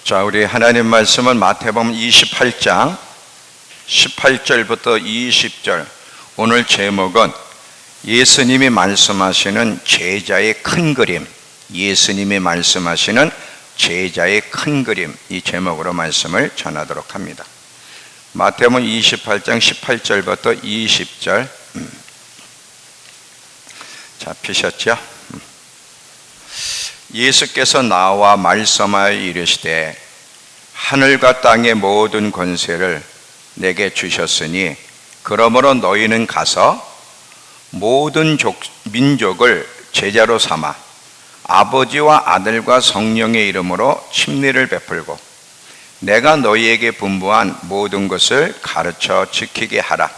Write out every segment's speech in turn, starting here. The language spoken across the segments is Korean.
자, 우리 하나님 말씀은 마태복음 28장 18절부터 20절. 오늘 제목은 예수님이 말씀하시는 제자의 큰 그림, 예수님이 말씀하시는 제자의 큰 그림, 이 제목으로 말씀을 전하도록 합니다. 마태복음 28장 18절부터 20절. 잡히셨죠? 예수께서 나와 말씀하여 이르시되 하늘과 땅의 모든 권세를 내게 주셨으니 그러므로 너희는 가서 모든 민족을 제자로 삼아 아버지와 아들과 성령의 이름으로 침례를 베풀고 내가 너희에게 분부한 모든 것을 가르쳐 지키게 하라.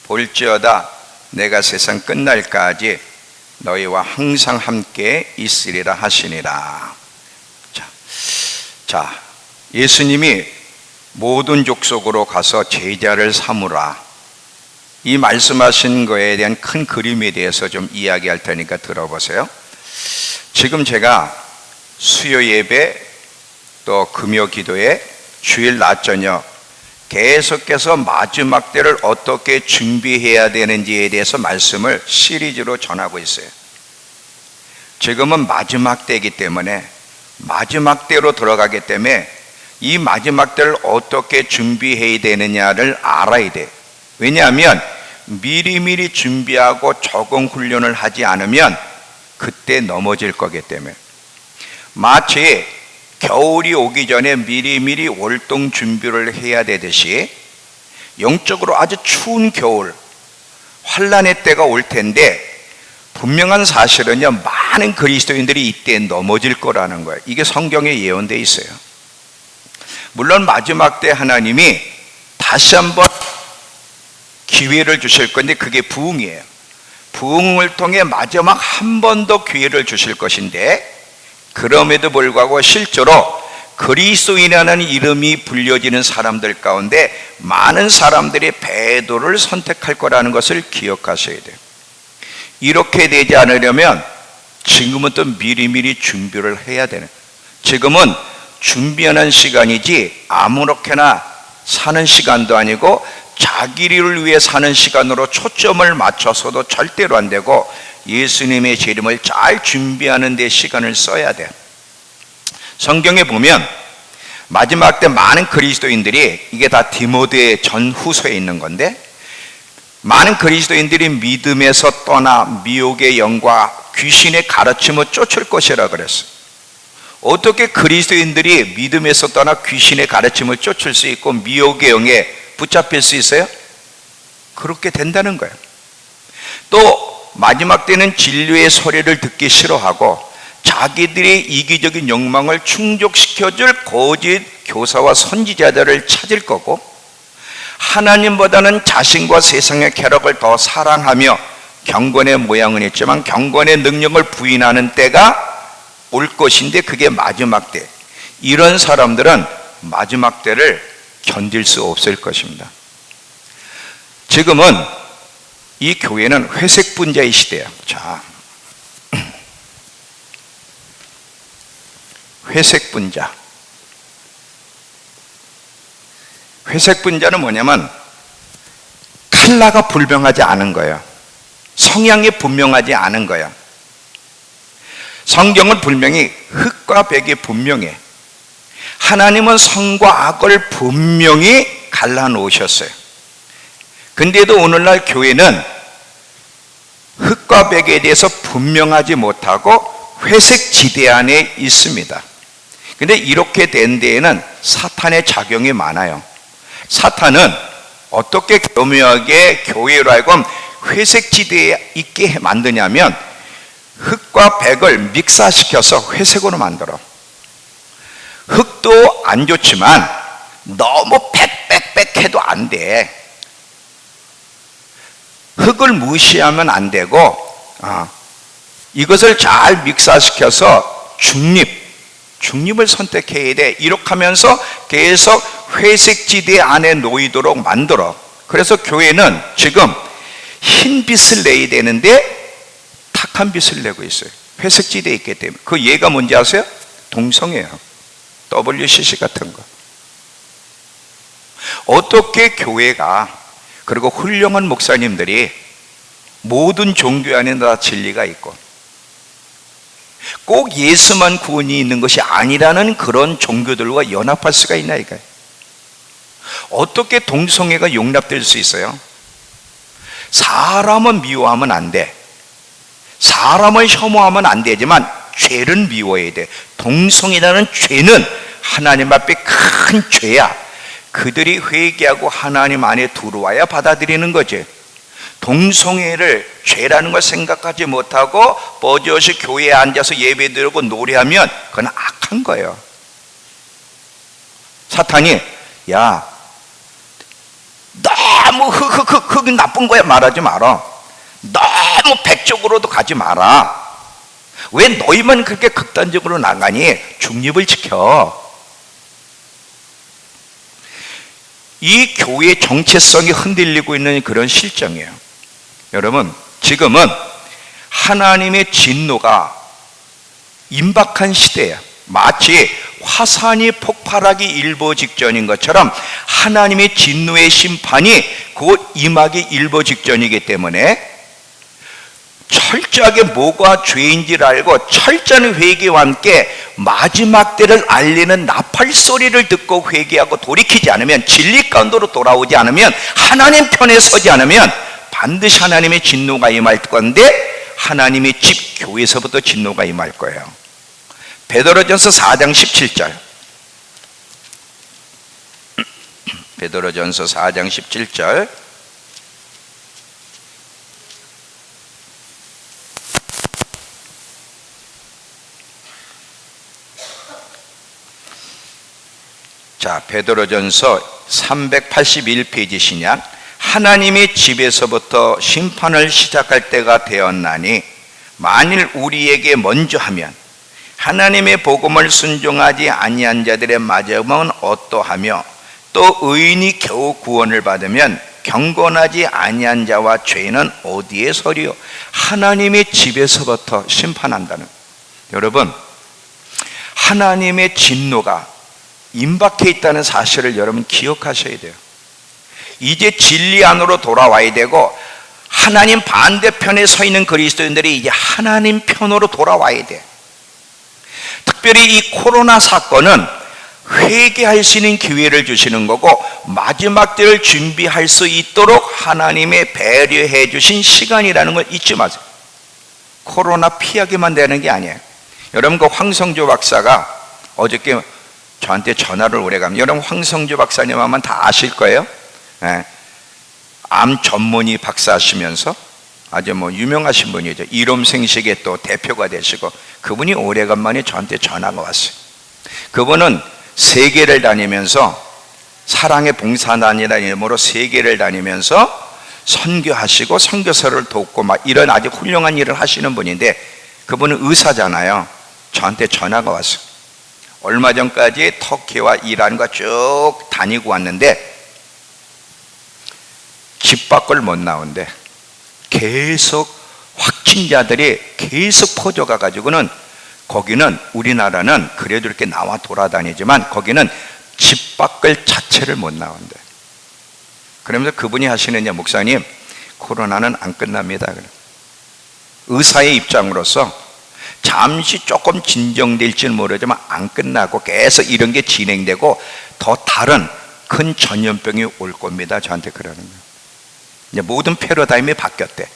볼지어다 내가 세상 끝날까지 너희와 항상 함께 있으리라 하시니라. 자, 예수님이 모든 족속으로 가서 제자를 삼으라, 이 말씀하신 거에 대한 큰 그림에 대해서 좀 이야기할 테니까 들어보세요. 지금 제가 수요 예배 또 금요 기도회 주일 낮 저녁 계속해서 마지막 때를 어떻게 준비해야 되는지에 대해서 말씀을 시리즈로 전하고 있어요. 지금은 마지막 때이기 때문에 마지막 때로 들어가기 때문에 이 마지막 때를 어떻게 준비해야 되느냐를 알아야 돼. 왜냐하면 미리미리 준비하고 적응 훈련을 하지 않으면 그때 넘어질 거기 때문에. 마치 겨울이 오기 전에 미리미리 월동 준비를 해야 되듯이 영적으로 아주 추운 겨울, 환란의 때가 올 텐데 분명한 사실은요, 많은 그리스도인들이 이때 넘어질 거라는 거예요. 이게 성경에 예언되어 있어요. 물론 마지막 때 하나님이 다시 한번 기회를 주실 건데 그게 부흥이에요. 부흥을 통해 마지막 한 번 더 기회를 주실 것인데, 그럼에도 불구하고 실제로 그리스도인이라는 이름이 불려지는 사람들 가운데 많은 사람들이 배도를 선택할 거라는 것을 기억하셔야 돼요. 이렇게 되지 않으려면 지금은 또 미리미리 준비를 해야 되는, 지금은 준비하는 시간이지 아무렇게나 사는 시간도 아니고 자기를 위해 사는 시간으로 초점을 맞춰서도 절대로 안 되고 예수님의 재림을 잘 준비하는 데 시간을 써야 돼. 성경에 보면 마지막 때 많은 그리스도인들이, 이게 다 디모데 전후서에 있는 건데, 많은 그리스도인들이 믿음에서 떠나 미혹의 영과 귀신의 가르침을 쫓을 것이라 그랬어. 어떻게 그리스도인들이 믿음에서 떠나 귀신의 가르침을 쫓을 수 있고 미혹의 영에 붙잡힐 수 있어요? 그렇게 된다는 거예요. 또 마지막 때는 진리의 소리를 듣기 싫어하고 자기들의 이기적인 욕망을 충족시켜줄 거짓 교사와 선지자들을 찾을 거고, 하나님보다는 자신과 세상의 쾌락을 더 사랑하며 경건의 모양은 있지만 경건의 능력을 부인하는 때가 올 것인데, 그게 마지막 때. 이런 사람들은 마지막 때를 견딜 수 없을 것입니다. 지금은 이 교회는 회색 분자의 시대야. 자, 회색 분자. 회색 분자는 뭐냐면 컬러가 불명하지 않은 거예요. 성향이 분명하지 않은 거예요. 성경은 분명히 흑과 백이 분명해. 하나님은 선과 악을 분명히 갈라놓으셨어요. 근데도 오늘날 교회는 흑과 백에 대해서 분명하지 못하고 회색 지대 안에 있습니다. 근데 이렇게 된 데에는 사탄의 작용이 많아요. 사탄은 어떻게 교묘하게 교회로 하여금 회색 지대에 있게 만드냐면 흑과 백을 믹사시켜서 회색으로 만들어. 흑도 안 좋지만 너무 빽빽빽해도 안 돼. 흑을 무시하면 안 되고, 이것을 잘 믹사시켜서 중립을 선택해야 돼. 이렇게 하면서 계속 회색 지대 안에 놓이도록 만들어. 그래서 교회는 지금 흰 빛을 내야 되는데 탁한 빛을 내고 있어요. 회색 지대에 있기 때문에. 그 예가 뭔지 아세요? 동성애예요. WCC 같은 거. 어떻게 교회가, 그리고 훌륭한 목사님들이 모든 종교 안에 다 진리가 있고 꼭 예수만 구원이 있는 것이 아니라는 그런 종교들과 연합할 수가 있나 이거예요. 어떻게 동성애가 용납될 수 있어요? 사람은 미워하면 안 돼. 사람을 혐오하면 안 되지만 죄는 미워해야 돼. 동성애라는 죄는 하나님 앞에 큰 죄야. 그들이 회개하고 하나님 안에 들어와야 받아들이는 거지. 동성애를 죄라는 걸 생각하지 못하고 버젓이 교회에 앉아서 예배드리고 노래하면 그건 악한 거예요. 사탄이 야 너무 흑 나쁜 거야 말하지 마라. 너무 백쪽으로도 가지 마라. 왜 너희만 그렇게 극단적으로 나가니? 중립을 지켜. 이 교회의 정체성이 흔들리고 있는 그런 실정이에요. 여러분, 지금은 하나님의 진노가 임박한 시대예요. 마치 화산이 폭발하기 일보 직전인 것처럼 하나님의 진노의 심판이 곧 임하기 일보 직전이기 때문에 철저하게 뭐가 죄인지를 알고 철저한 회개와 함께 마지막 때를 알리는 나팔 소리를 듣고 회개하고 돌이키지 않으면, 진리 가운데로 돌아오지 않으면, 하나님 편에 서지 않으면 반드시 하나님의 진노가 임할 건데, 하나님의 집 교회에서부터 진노가 임할 거예요. 베드로전서 4장 17절. 베드로전서 4장 17절. 자, 베드로전서 381페이지 신약. 하나님의 집에서부터 심판을 시작할 때가 되었나니 만일 우리에게 먼저 하면 하나님의 복음을 순종하지 아니한 자들의 마지막은 어떠하며, 또 의인이 겨우 구원을 받으면 경건하지 아니한 자와 죄인은 어디에 서리요? 하나님의 집에서부터 심판한다는. 여러분, 하나님의 진노가 임박해 있다는 사실을 여러분 기억하셔야 돼요. 이제 진리 안으로 돌아와야 되고, 하나님 반대편에 서 있는 그리스도인들이 이제 하나님 편으로 돌아와야 돼. 특별히 이 코로나 사건은 회개할 수 있는 기회를 주시는 거고, 마지막 때를 준비할 수 있도록 하나님의 배려해 주신 시간이라는 걸 잊지 마세요. 코로나 피하기만 되는 게 아니에요. 여러분, 그 황성조 박사가 어저께 저한테 전화를 오래가면, 여러분 황성조 박사님 하면 다 아실 거예요. 네. 암 전문의 박사하시면서 아주 유명하신 분이죠. 이롬생식의 또 대표가 되시고, 그분이 오래간만에 저한테 전화가 왔어요. 그분은 세계를 다니면서 사랑의 봉사단이라는 이름으로 세계를 다니면서 선교하시고 선교사를 돕고 막 이런 아주 훌륭한 일을 하시는 분인데, 그분은 의사잖아요. 저한테 전화가 왔어요. 얼마 전까지 터키와 이란과 쭉 다니고 왔는데 집 밖을 못 나온대. 계속 확진자들이 계속 퍼져가 가지고는, 거기는 우리나라는 그래도 이렇게 나와 돌아다니지만 거기는 집 밖을 자체를 못 나온대. 그러면서 그분이 하시는 얘기, 목사님 코로나는 안 끝납니다. 의사의 입장으로서 잠시 조금 진정될지는 모르지만 안 끝나고 계속 이런 게 진행되고 더 다른 큰 전염병이 올 겁니다. 저한테 그러는 거예요. 이제 모든 패러다임이 바뀌었대.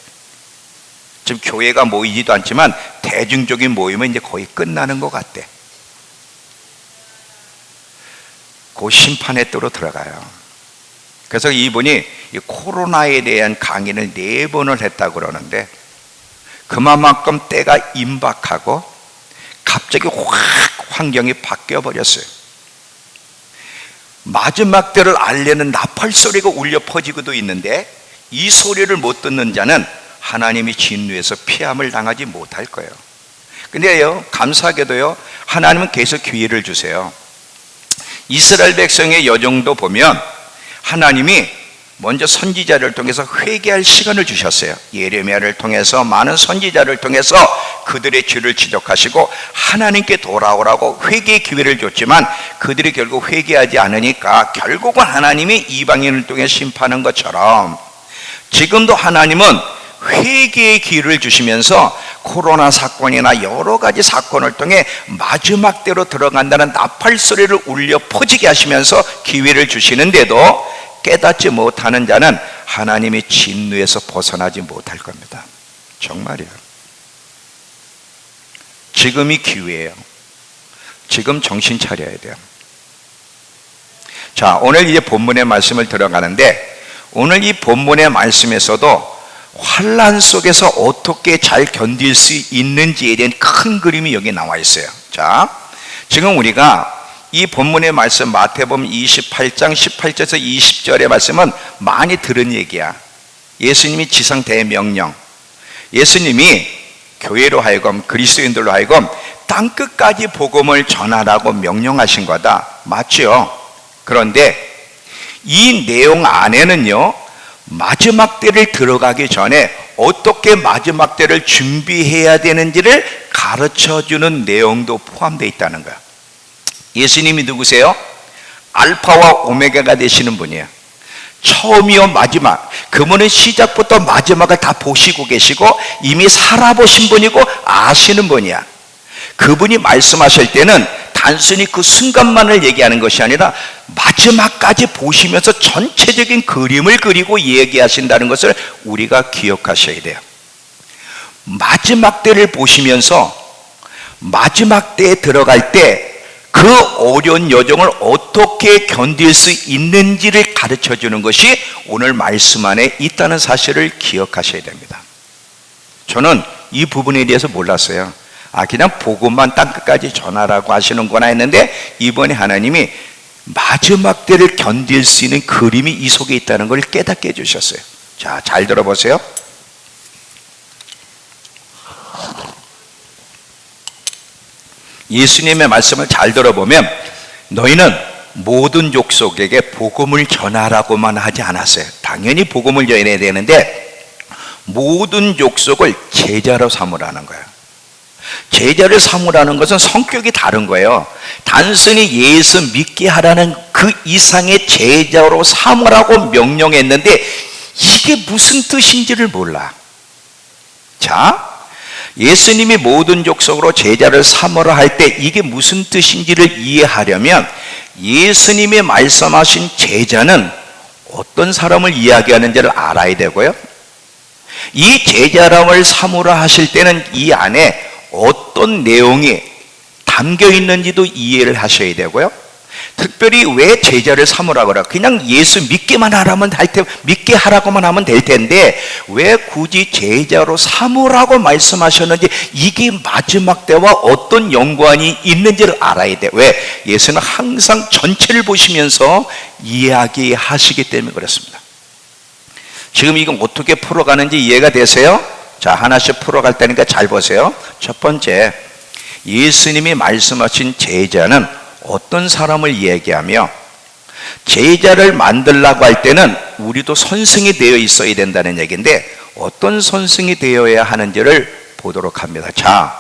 지금 교회가 모이지도 않지만 대중적인 모임은 이제 거의 끝나는 것 같대. 그 심판의 때로 들어가요. 그래서 이분이 이 코로나에 대한 강의를 4번을 했다고 그러는데, 그만큼 때가 임박하고 갑자기 확 환경이 바뀌어 버렸어요. 마지막 때를 알리는 나팔 소리가 울려 퍼지고도 있는데, 이 소리를 못 듣는 자는 하나님이 진노에서 피함을 당하지 못할 거예요. 근데요, 감사하게도요, 하나님은 계속 기회를 주세요. 이스라엘 백성의 여정도 보면 하나님이 먼저 선지자를 통해서 회개할 시간을 주셨어요. 예레미야를 통해서, 많은 선지자를 통해서 그들의 죄를 지적하시고 하나님께 돌아오라고 회개의 기회를 줬지만 그들이 결국 회개하지 않으니까 결국은 하나님이 이방인을 통해 심판한 것처럼 지금도 하나님은 회개의 기회를 주시면서 코로나 사건이나 여러 가지 사건을 통해 마지막 때로 들어간다는 나팔 소리를 울려 퍼지게 하시면서 기회를 주시는데도 깨닫지 못하는 자는 하나님의 진노에서 벗어나지 못할 겁니다. 정말이에요. 지금이 기회예요. 지금 정신 차려야 돼요. 자, 오늘 이제 본문의 말씀을 들어가는데 오늘 이 본문의 말씀에서도 환난 속에서 어떻게 잘 견딜 수 있는지에 대한 큰 그림이 여기 나와 있어요. 자, 지금 우리가 이 본문의 말씀 마태복음 28장 18절에서 20절의 말씀은 많이 들은 얘기야. 예수님이 지상 대명령, 예수님이 교회로 하여금 그리스도인들로 하여금 땅끝까지 복음을 전하라고 명령하신 거다. 맞죠? 그런데 이 내용 안에는요, 마지막 때를 들어가기 전에 어떻게 마지막 때를 준비해야 되는지를 가르쳐주는 내용도 포함되어 있다는 거야. 예수님이 누구세요? 알파와 오메가가 되시는 분이에요. 처음이요 마지막, 그분은 시작부터 마지막을 다 보시고 계시고 이미 살아보신 분이고 아시는 분이야. 그분이 말씀하실 때는 단순히 그 순간만을 얘기하는 것이 아니라 마지막까지 보시면서 전체적인 그림을 그리고 얘기하신다는 것을 우리가 기억하셔야 돼요. 마지막 때를 보시면서 마지막 때에 들어갈 때 그 어려운 여정을 어떻게 견딜 수 있는지를 가르쳐 주는 것이 오늘 말씀 안에 있다는 사실을 기억하셔야 됩니다. 저는 이 부분에 대해서 몰랐어요. 그냥 복음만 땅끝까지 전하라고 하시는구나 했는데 이번에 하나님이 마지막 때를 견딜 수 있는 그림이 이 속에 있다는 걸 깨닫게 해주셨어요. 자, 잘 들어보세요. 예수님의 말씀을 잘 들어보면 너희는 모든 족속에게 복음을 전하라고만 하지 않았어요. 당연히 복음을 전해야 되는데 모든 족속을 제자로 삼으라는 거예요. 제자를 삼으라는 것은 성격이 다른 거예요. 단순히 예수 믿게 하라는 그 이상의 제자로 삼으라고 명령했는데 이게 무슨 뜻인지를 몰라. 자, 예수님이 모든 족속으로 제자를 삼으라 할 때 이게 무슨 뜻인지를 이해하려면 예수님이 말씀하신 제자는 어떤 사람을 이야기하는지를 알아야 되고요. 이 제자람을 삼으라 하실 때는 이 안에 어떤 내용이 담겨 있는지도 이해를 하셔야 되고요. 특별히 왜 제자를 삼으라 그래? 그냥 예수 믿기만 하라면 믿게 하라고만 하면 될 텐데 왜 굳이 제자로 삼으라고 말씀하셨는지 이게 마지막 때와 어떤 연관이 있는지를 알아야 돼. 왜? 예수는 항상 전체를 보시면서 이야기하시기 때문에 그렇습니다. 지금 이건 어떻게 풀어가는지 이해가 되세요? 자, 하나씩 풀어갈 테니까 잘 보세요. 첫 번째, 예수님이 말씀하신 제자는 어떤 사람을 얘기하며 제자를 만들라고 할 때는 우리도 선생이 되어 있어야 된다는 얘기인데 어떤 선생이 되어야 하는지를 보도록 합니다. 자,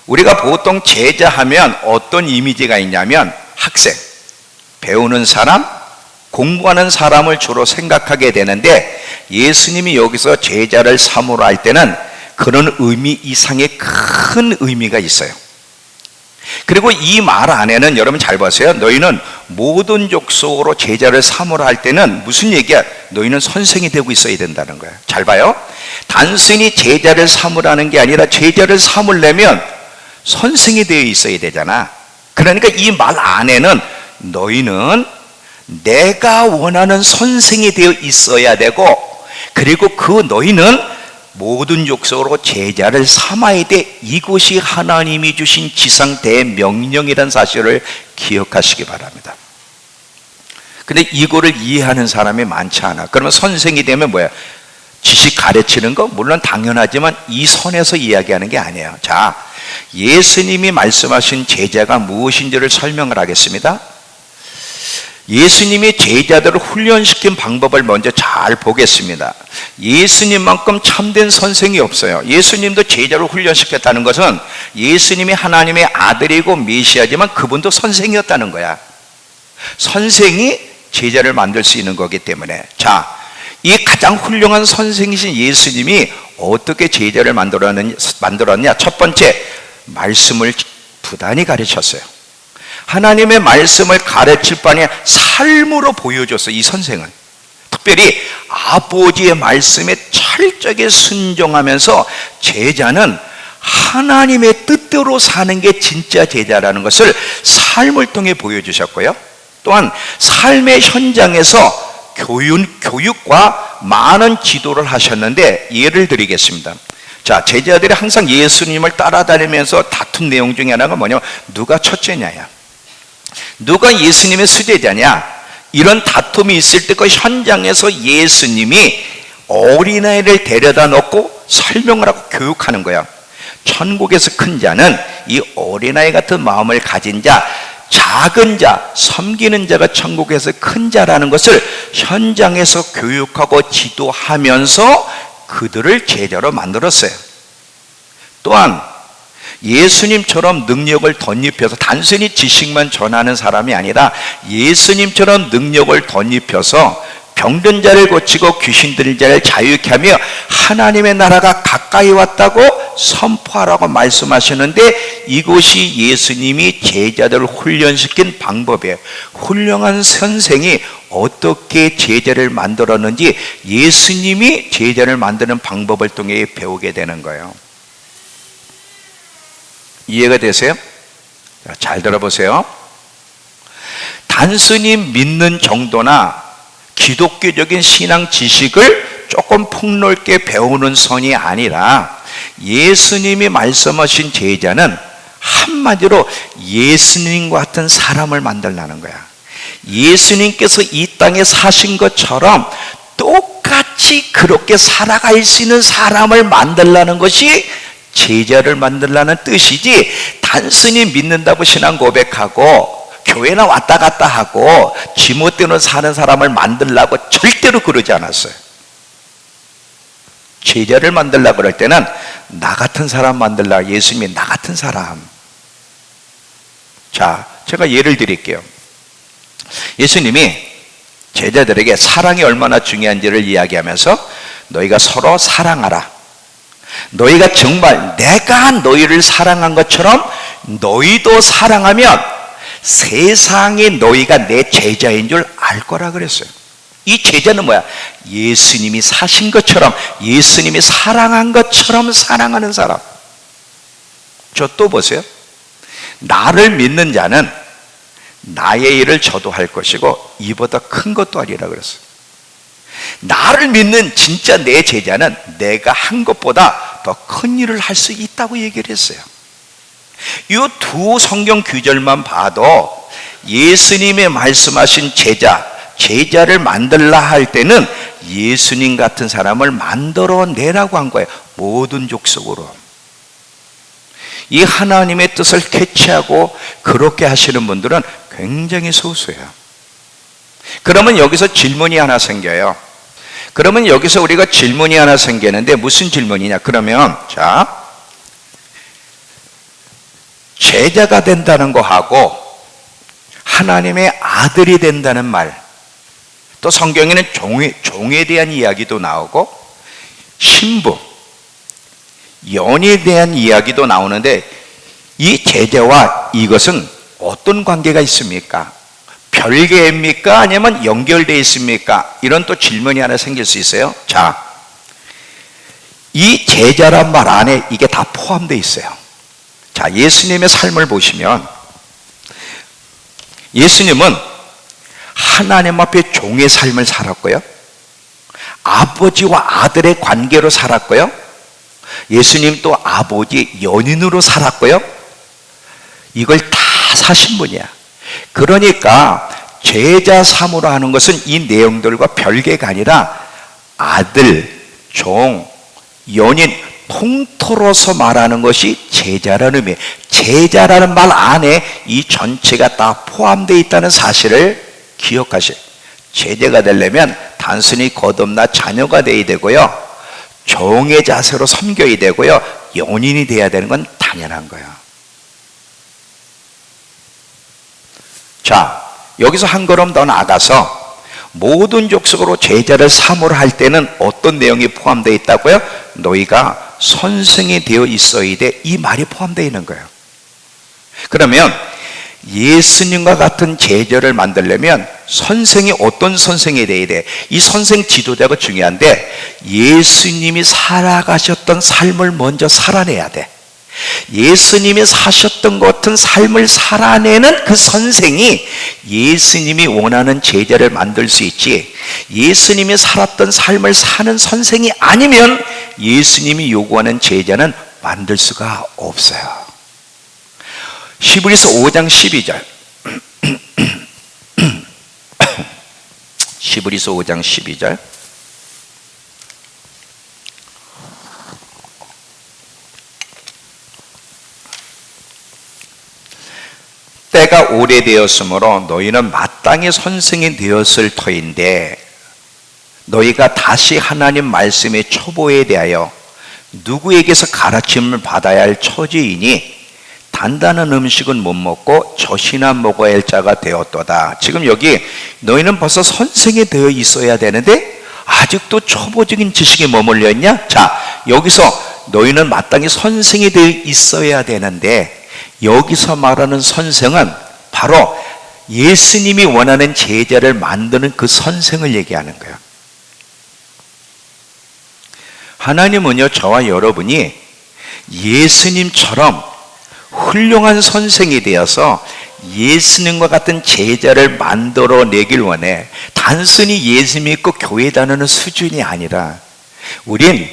우리가 보통 제자하면 어떤 이미지가 있냐면 학생, 배우는 사람, 공부하는 사람을 주로 생각하게 되는데 예수님이 여기서 제자를 삼으라 할 때는 그런 의미 이상의 큰 의미가 있어요. 그리고 이 말 안에는 여러분 잘 보세요. 너희는 모든 족속으로 제자를 삼으라 할 때는 무슨 얘기야? 너희는 선생이 되고 있어야 된다는 거예요. 잘 봐요. 단순히 제자를 삼으라는 게 아니라 제자를 삼으려면 선생이 되어 있어야 되잖아. 그러니까 이 말 안에는 너희는 내가 원하는 선생이 되어 있어야 되고 그리고 그 너희는 모든 족속으로 제자를 삼아야 돼. 이것이 하나님이 주신 지상 대명령이라는 사실을 기억하시기 바랍니다. 근데 이거를 이해하는 사람이 많지 않아. 그러면 선생이 되면 뭐야? 지식 가르치는 거? 물론 당연하지만 이 선에서 이야기하는 게 아니에요. 자, 예수님이 말씀하신 제자가 무엇인지를 설명을 하겠습니다. 예수님이 제자들을 훈련시킨 방법을 먼저 잘 보겠습니다. 예수님만큼 참된 선생이 없어요. 예수님도 제자를 훈련시켰다는 것은 예수님이 하나님의 아들이고 메시아지만 그분도 선생이었다는 거야. 선생이 제자를 만들 수 있는 거기 때문에, 자, 이 가장 훌륭한 선생이신 예수님이 어떻게 제자를 만들었냐? 첫 번째, 말씀을 부단히 가르쳤어요. 하나님의 말씀을 가르칠 바에 삶으로 보여줬어요. 이 선생은 특별히 아버지의 말씀에 철저하게 순종하면서 제자는 하나님의 뜻대로 사는 게 진짜 제자라는 것을 삶을 통해 보여주셨고요. 또한 삶의 현장에서 교육과 많은 지도를 하셨는데, 예를 드리겠습니다. 자, 제자들이 항상 예수님을 따라다니면서 다툰 내용 중에 하나가 뭐냐면 누가 첫째냐야, 누가 예수님의 수제자냐, 이런 다툼이 있을 때 그 현장에서 예수님이 어린아이를 데려다 놓고 설명을 하고 교육하는 거야. 천국에서 큰 자는 이 어린아이 같은 마음을 가진 자, 작은 자, 섬기는 자가 천국에서 큰 자라는 것을 현장에서 교육하고 지도하면서 그들을 제자로 만들었어요. 또한 예수님처럼 능력을 덧입혀서 단순히 지식만 전하는 사람이 아니라 예수님처럼 능력을 덧입혀서 병든 자를 고치고 귀신 들린 자를 자유케 하며 하나님의 나라가 가까이 왔다고 선포하라고 말씀하시는데, 이것이 예수님이 제자들을 훈련시킨 방법이에요. 훌륭한 선생이 어떻게 제자를 만들었는지 예수님이 제자를 만드는 방법을 통해 배우게 되는 거예요. 이해가 되세요? 잘 들어보세요. 단순히 믿는 정도나 기독교적인 신앙 지식을 조금 폭넓게 배우는 선이 아니라, 예수님이 말씀하신 제자는 한마디로 예수님과 같은 사람을 만들라는 거야. 예수님께서 이 땅에 사신 것처럼 똑같이 그렇게 살아갈 수 있는 사람을 만들라는 것이 제자를 만들라는 뜻이지, 단순히 믿는다고 신앙 고백하고 교회나 왔다 갔다 하고 지멋대로 사는 사람을 만들라고 절대로 그러지 않았어요. 제자를 만들려고 그럴 때는 나 같은 사람 만들라. 예수님이 나 같은 사람. 자, 제가 예를 드릴게요. 예수님이 제자들에게 사랑이 얼마나 중요한지를 이야기하면서 너희가 서로 사랑하라. 너희가 정말 내가 너희를 사랑한 것처럼 너희도 사랑하면 세상에 너희가 내 제자인 줄 알 거라 그랬어요. 이 제자는 뭐야? 예수님이 사신 것처럼, 예수님이 사랑한 것처럼 사랑하는 사람. 저 또 보세요. 나를 믿는 자는 나의 일을 저도 할 것이고 이보다 큰 것도 하리라 그랬어요. 나를 믿는 진짜 내 제자는 내가 한 것보다 더 큰 일을 할 수 있다고 얘기를 했어요. 이 두 성경 구절만 봐도 예수님의 말씀하신 제자를 만들라 할 때는 예수님 같은 사람을 만들어내라고 한 거예요. 모든 족속으로. 이 하나님의 뜻을 캐치하고 그렇게 하시는 분들은 굉장히 소수예요. 그러면 여기서 질문이 하나 생겨요. 그러면 여기서 우리가 질문이 하나 생기는데 무슨 질문이냐? 그러면 자, 제자가 된다는 거하고 하나님의 아들이 된다는 말, 또 성경에는 종에 대한 이야기도 나오고 신부, 연에 대한 이야기도 나오는데, 이 제자와 이것은 어떤 관계가 있습니까? 별개입니까? 아니면 연결되어 있습니까? 이런 또 질문이 하나 생길 수 있어요. 자, 이 제자란 말 안에 이게 다 포함되어 있어요. 자, 예수님의 삶을 보시면 예수님은 하나님 앞에 종의 삶을 살았고요, 아버지와 아들의 관계로 살았고요, 예수님 또 아버지 연인으로 살았고요. 이걸 다 사신 분이야. 그러니까 제자 삼으로 하는 것은 이 내용들과 별개가 아니라 아들, 종, 연인 통틀어서 말하는 것이 제자라는 의미예요. 제자라는 말 안에 이 전체가 다 포함되어 있다는 사실을 기억하세요. 제자가 되려면 단순히 거듭나 자녀가 되어야 되고요, 종의 자세로 섬겨야 되고요, 연인이 돼야 되는 건 당연한 거예요. 자, 여기서 한 걸음 더 나아가서 모든 족속으로 제자를 삼으라 할 때는 어떤 내용이 포함되어 있다고요? 너희가 선생이 되어 있어야 돼, 이 말이 포함되어 있는 거예요. 그러면 예수님과 같은 제자를 만들려면 선생이 어떤 선생이 되어야 돼? 이 선생 지도자가 중요한데, 예수님이 살아가셨던 삶을 먼저 살아내야 돼. 예수님이 사셨던 것 같은 삶을 살아내는 그 선생이 예수님이 원하는 제자를 만들 수 있지, 예수님이 살았던 삶을 사는 선생이 아니면 예수님이 요구하는 제자는 만들 수가 없어요. 히브리서 5장 12절 히브리서 5장 12절 때가 오래되었으므로 너희는 마땅히 선생이 되었을 터인데, 너희가 다시 하나님 말씀의 초보에 대하여 누구에게서 가르침을 받아야 할 처지이니 단단한 음식은 못 먹고 젖이나 먹어야 할 자가 되었도다. 지금 여기 너희는 벌써 선생이 되어 있어야 되는데 아직도 초보적인 지식에 머물러 있냐? 자, 여기서 너희는 마땅히 선생이 되어 있어야 되는데, 여기서 말하는 선생은 바로 예수님이 원하는 제자를 만드는 그 선생을 얘기하는 거예요. 하나님은요, 저와 여러분이 예수님처럼 훌륭한 선생이 되어서 예수님과 같은 제자를 만들어내길 원해. 단순히 예수 믿고 교회 다니는 수준이 아니라, 우린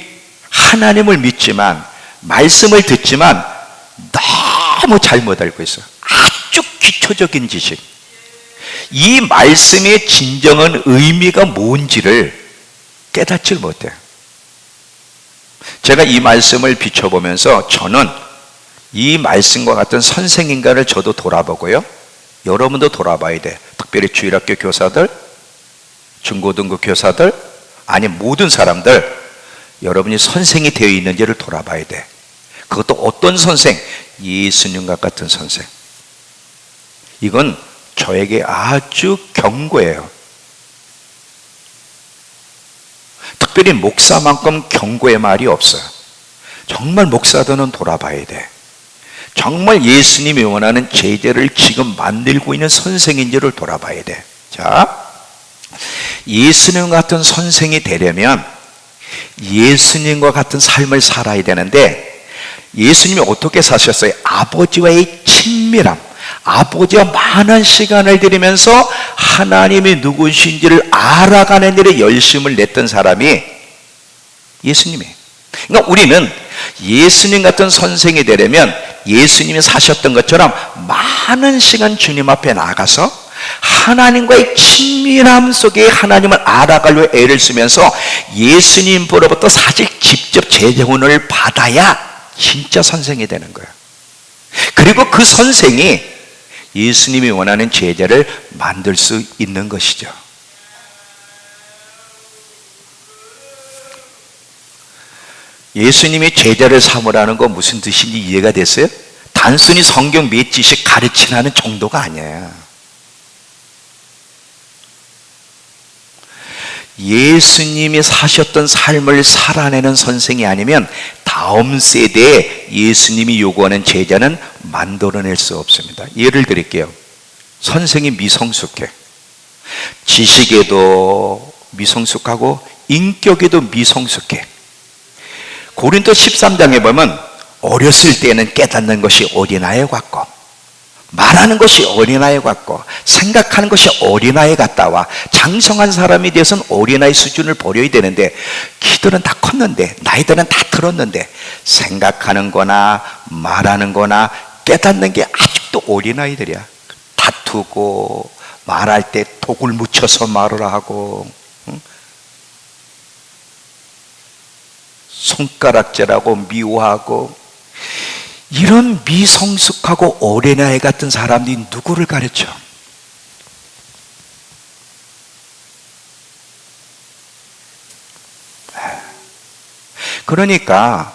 하나님을 믿지만, 말씀을 듣지만 너무 잘못 알고 있어. 아주 기초적인 지식, 이 말씀의 진정한 의미가 뭔지를 깨닫지 못해요. 제가 이 말씀을 비춰보면서 저는 이 말씀과 같은 선생인가를 저도 돌아보고요, 여러분도 돌아봐야 돼. 특별히 주일학교 교사들, 중고등부 교사들, 아니 모든 사람들, 여러분이 선생이 되어 있는지를 돌아봐야 돼. 그것도 어떤 선생? 예수님과 같은 선생. 이건 저에게 아주 경고예요. 특별히 목사만큼 경고의 말이 없어요. 정말 목사들은 돌아봐야 돼. 정말 예수님이 원하는 제자를 지금 만들고 있는 선생인지를 돌아봐야 돼. 자, 예수님 같은 선생이 되려면 예수님과 같은 삶을 살아야 되는데, 예수님이 어떻게 사셨어요? 아버지와의 친밀함, 아버지와 많은 시간을 들이면서 하나님이 누구신지를 알아가는 일에 열심을 냈던 사람이 예수님이에요. 그러니까 우리는 예수님 같은 선생이 되려면 예수님이 사셨던 것처럼 많은 시간 주님 앞에 나가서 하나님과의 친밀함 속에 하나님을 알아가려 애를 쓰면서 예수님으로부터 사실 직접 제자훈을 받아야 진짜 선생이 되는 거예요. 그리고 그 선생이 예수님이 원하는 제자를 만들 수 있는 것이죠. 예수님이 제자를 삼으라는 거 무슨 뜻인지 이해가 됐어요? 단순히 성경 몇 지식 가르치라는 정도가 아니에요. 예수님이 사셨던 삶을 살아내는 선생이 아니면 다음 세대에 예수님이 요구하는 제자는 만들어낼 수 없습니다. 예를 드릴게요. 선생이 미성숙해. 지식에도 미성숙하고 인격에도 미성숙해. 고린도 13장에 보면 어렸을 때는 깨닫는 것이 어린아이 같고, 말하는 것이 어린아이 같고, 생각하는 것이 어린아이 같다와, 장성한 사람이 되어서는 어린아이 수준을 버려야 되는데, 키들은 다 컸는데, 나이들은 다 들었는데, 생각하는 거나 말하는 거나 깨닫는 게 아직도 어린아이들이야. 다투고 말할 때 독을 묻혀서 말을 하고, 손가락질하고 미워하고, 이런 미성숙하고 어린아이 같은 사람들이 누구를 가르쳐? 그러니까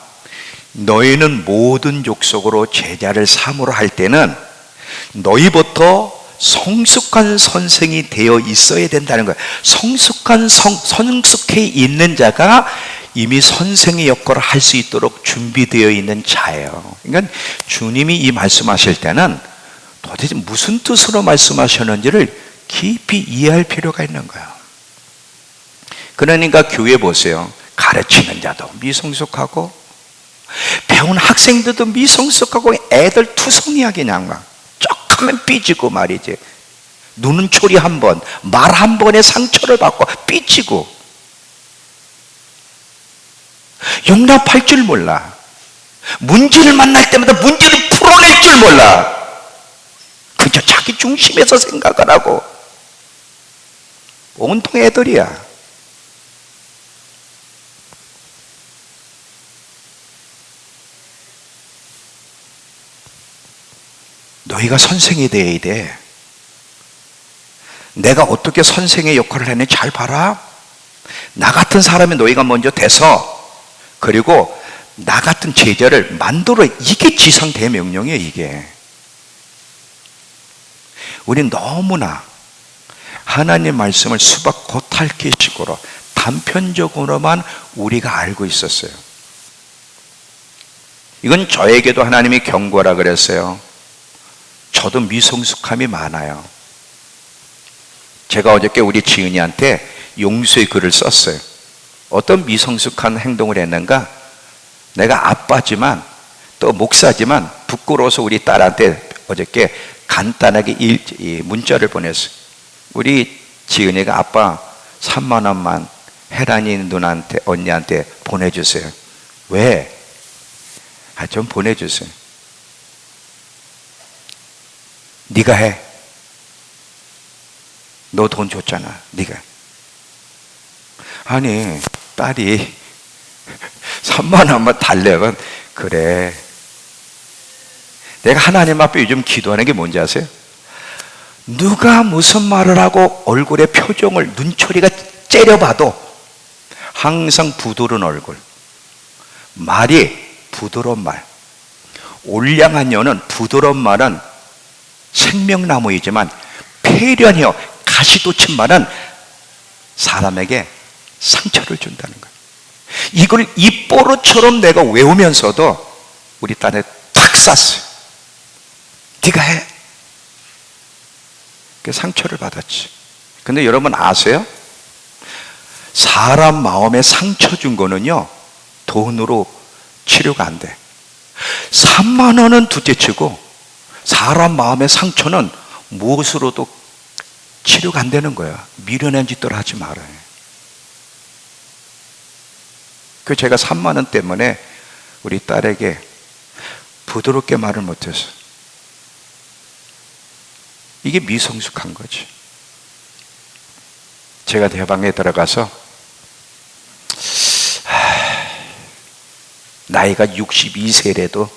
너희는 모든 족속으로 제자를 삼으라 할 때는 너희부터 성숙한 선생이 되어 있어야 된다는 거예요. 성숙해 있는 자가 이미 선생의 역할을 할 수 있도록 준비되어 있는 자예요. 그러니까 주님이 이 말씀하실 때는 도대체 무슨 뜻으로 말씀하셨는지를 깊이 이해할 필요가 있는 거예요. 그러니까 교회 보세요. 가르치는 자도 미성숙하고 배운 학생들도 미성숙하고 애들 투성이하게 그냥 막 쩍하면 삐지고 말이지. 눈은 초리 한 번, 말 한 번에 상처를 받고 삐지고 용납할 줄 몰라. 문제를 만날 때마다 문제를 풀어낼 줄 몰라. 그저 자기 중심에서 생각을 하고 온통 애들이야. 너희가 선생이 되어야 돼. 내가 어떻게 선생의 역할을 했는지 잘 봐라. 나 같은 사람이 너희가 먼저 돼서, 그리고 나 같은 제자를 만들어. 이게 지상 대명령이에요. 이게 우린 너무나 하나님 말씀을 수박 겉핥기식으로 단편적으로만 우리가 알고 있었어요. 이건 저에게도 하나님이 경고라 그랬어요. 저도 미성숙함이 많아요. 제가 어저께 우리 지은이한테 용서의 글을 썼어요. 어떤 미성숙한 행동을 했는가? 내가 아빠지만 또 목사지만 부끄러워서 우리 딸한테 어저께 간단하게 문자를 보냈어요. 우리 지은이가 아빠 3만 원만 혜란이 누나한테, 언니한테 보내주세요. 왜? 좀 보내주세요. 네가 해. 너 돈 줬잖아. 네가. 아니 딸이 3만 원만 달래면 그래. 내가 하나님 앞에 요즘 기도하는 게 뭔지 아세요? 누가 무슨 말을 하고 얼굴의 표정을 눈초리가 째려봐도 항상 부드러운 얼굴, 말이 부드러운 말. 올량한 여는 부드러운 말은 생명나무이지만 폐련이요 가시도 친 말은 사람에게 상처를 준다는 거예요. 이걸 입보루처럼 내가 외우면서도 우리 딸에 탁 쐈어요. 네가 해. 그 상처를 받았지. 근데 여러분 아세요? 사람 마음에 상처 준 거는요 돈으로 치료가 안 돼. 3만 원은 둘째치고 사람 마음의 상처는 무엇으로도 치료가 안 되는 거야. 미련한 짓들 하지 말아요. 그 제가 3만 원 때문에 우리 딸에게 부드럽게 말을 못해서 이게 미성숙한 거지. 제가 대방에 들어가서 나이가 62세래도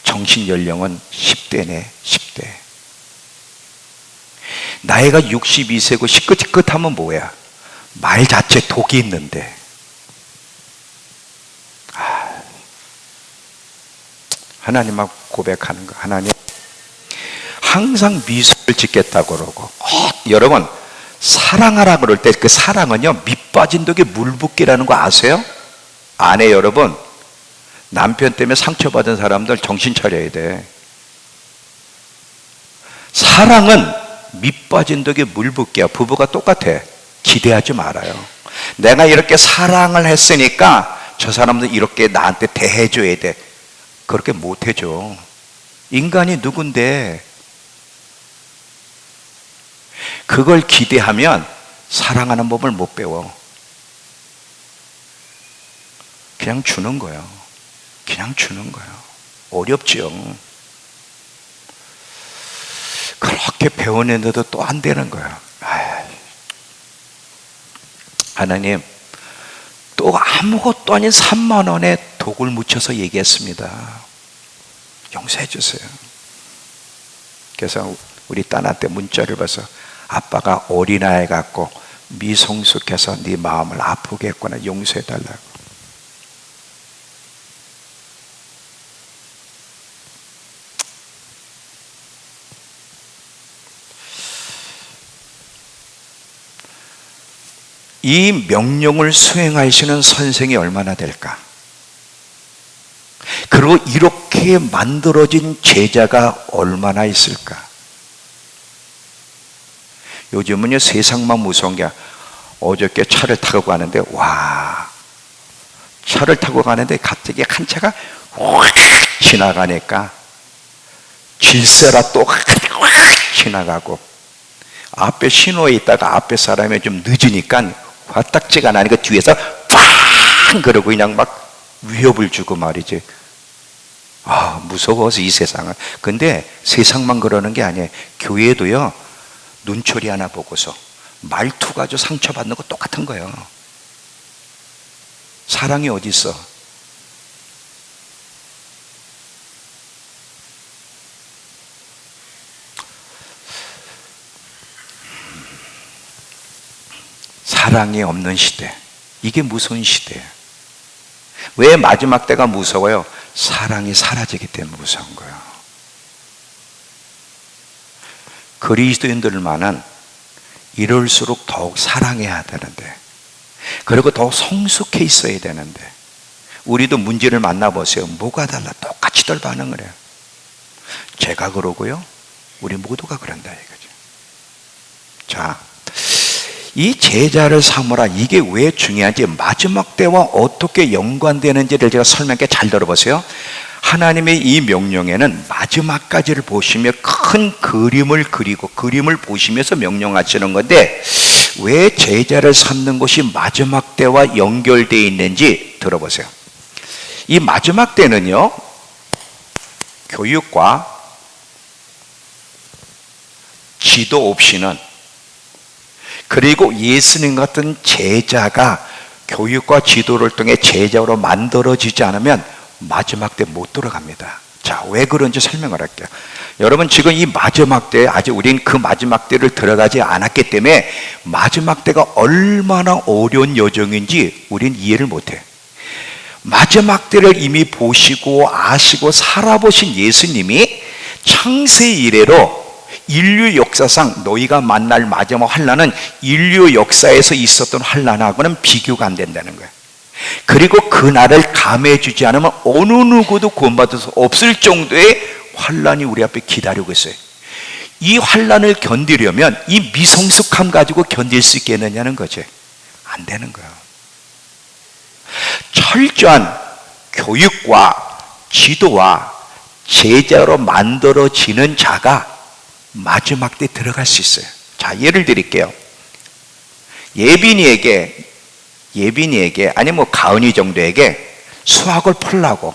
정신연령은 10대네. 10대. 나이가 62세고 시끗시끗하면 뭐야? 말 자체 독이 있는데. 하나님 앞 고백하는 거. 하나님 항상 미소를 짓겠다고 그러고 여러분 사랑하라 그럴 때 그 사랑은요 밑 빠진 독에 물 붓기라는 거 아세요? 아내 여러분, 남편 때문에 상처받은 사람들 정신 차려야 돼. 사랑은 밑 빠진 독에 물 붓기야. 부부가 똑같아. 기대하지 말아요. 내가 이렇게 사랑을 했으니까 저 사람도 이렇게 나한테 대해줘야 돼. 그렇게 못 해줘. 인간이 누군데 그걸 기대하면 사랑하는 법을 못 배워. 그냥 주는 거예요. 그냥 주는 거예요. 어렵지요. 그렇게 배워냈는데도 또 안 되는 거예요. 하나님, 또 아무것도 아닌 3만 원에 독을 묻혀서 얘기했습니다. 용서해 주세요. 그래서 우리 딸한테 문자를 봐서 아빠가 어린아이 같고 미성숙해서 네 마음을 아프게 했구나. 용서해 달라고. 이 명령을 수행하시는 선생이 얼마나 될까? 그리고 이렇게 만들어진 제자가 얼마나 있을까? 요즘은요, 세상만 무서운 게, 어저께 차를 타고 가는데, 와, 차를 타고 가는데 갑자기 한 차가 확 지나가니까 질세라 또 확 지나가고, 앞에 신호에 있다가 앞에 사람이 좀 늦으니까 화딱지가 나니까 뒤에서 팡 그러고 그냥 막 위협을 주고 말이지. 아, 무서워서 이 세상은. 근데 세상만 그러는 게 아니에요. 교회도요, 눈초리 하나 보고서 말투 가지고 상처받는 거 똑같은 거예요. 사랑이 어디 있어? 사랑이 없는 시대. 이게 무서운 시대예요. 왜 마지막 때가 무서워요? 사랑이 사라지기 때문에 무서운 거예요. 그리스도인들만은 이럴수록 더욱 사랑해야 되는데, 그리고 더욱 성숙해 있어야 되는데, 우리도 문제를 만나보세요. 뭐가 달라? 똑같이들 반응을 해요. 제가 그러고요, 우리 모두가 그런다 이거죠. 자, 이 제자를 삼으라, 이게 왜 중요한지, 마지막 때와 어떻게 연관되는지를 제가 설명할게. 잘 들어보세요. 하나님의 이 명령에는 마지막까지를 보시며 큰 그림을 그리고 그림을 보시면서 명령하시는 건데, 왜 제자를 삼는 것이 마지막 때와 연결되어 있는지 들어보세요. 이 마지막 때는요, 교육과 지도 없이는, 그리고 예수님 같은 제자가 교육과 지도를 통해 제자로 만들어지지 않으면 마지막 때 못 들어갑니다. 자, 왜 그런지 설명을 할게요. 여러분, 지금 이 마지막 때, 아직 우린 그 마지막 때를 들어가지 않았기 때문에 마지막 때가 얼마나 어려운 여정인지 우린 이해를 못해. 마지막 때를 이미 보시고 아시고 살아보신 예수님이 창세 이래로 인류 역사상 너희가 만날 마지막 환난은 인류 역사에서 있었던 환난하고는 비교가 안 된다는 거예요. 그리고 그날을 감해해 주지 않으면 어느 누구도 구원받을 수 없을 정도의 환난이 우리 앞에 기다리고 있어요. 이 환난을 견디려면 이 미성숙함 가지고 견딜 수 있겠느냐는 거지. 안 되는 거예요. 철저한 교육과 지도와 제자로 만들어지는 자가 마지막 때 들어갈 수 있어요. 자, 예를 드릴게요. 예빈이에게 아니 뭐 가은이 정도에게 수학을 풀라고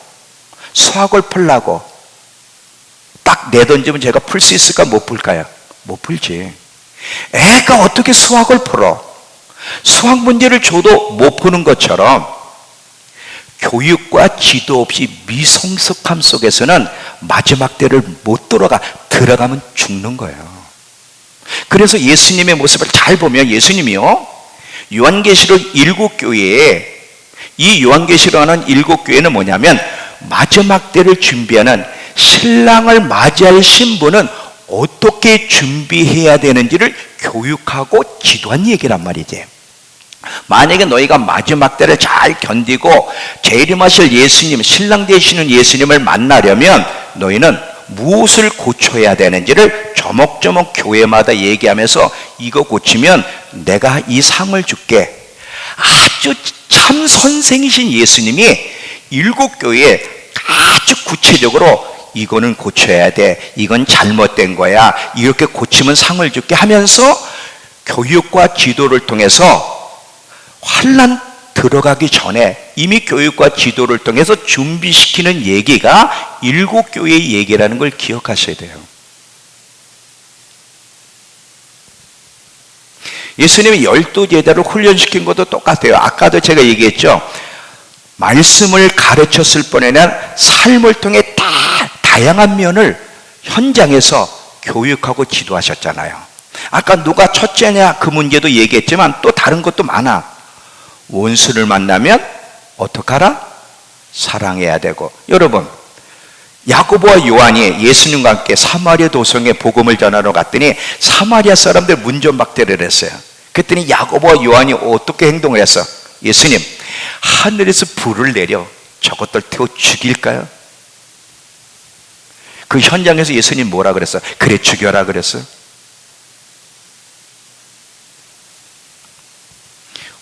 딱 내던지면 제가 풀 수 있을까? 못 풀까요? 못 풀지. 애가 어떻게 수학을 풀어? 수학 문제를 줘도 못 푸는 것처럼 교육과 지도 없이 미성숙함 속에서는 마지막 때를 못 들어가면 죽는 거예요. 그래서 예수님의 모습을 잘 보면, 예수님이요, 요한계시록 7교회에, 이 요한계시록하는 7교회는 뭐냐면 마지막 때를 준비하는, 신랑을 맞이할 신부는 어떻게 준비해야 되는지를 교육하고 지도한 얘기란 말이지. 만약에 너희가 마지막 때를 잘 견디고 재림하실 예수님, 신랑 되시는 예수님을 만나려면 너희는 무엇을 고쳐야 되는지를 조목조목 교회마다 얘기하면서, 이거 고치면 내가 이 상을 줄게. 아주 참 선생이신 예수님이 7교회에 아주 구체적으로 이거는 고쳐야 돼, 이건 잘못된 거야, 이렇게 고치면 상을 줄게 하면서 교육과 지도를 통해서 환난 들어가기 전에 이미 교육과 지도를 통해서 준비시키는 얘기가 7교회의 얘기라는 걸 기억하셔야 돼요. 예수님이 12제자를 훈련시킨 것도 똑같아요. 아까도 제가 얘기했죠. 말씀을 가르쳤을 뿐 아니라 삶을 통해 다양한 면을 현장에서 교육하고 지도하셨잖아요. 아까 누가 첫째냐 그 문제도 얘기했지만 또 다른 것도 많아. 원수를 만나면 어떡하라? 사랑해야 되고. 여러분, 야고보와 요한이 예수님과 함께 사마리아 도성에 복음을 전하러 갔더니 사마리아 사람들 문전박대를 했어요. 그랬더니 야고보와 요한이 어떻게 행동을 했어? 예수님, 하늘에서 불을 내려 저것들 태워 죽일까요? 그 현장에서 예수님 뭐라 그랬어? 그래, 죽여라 그랬어.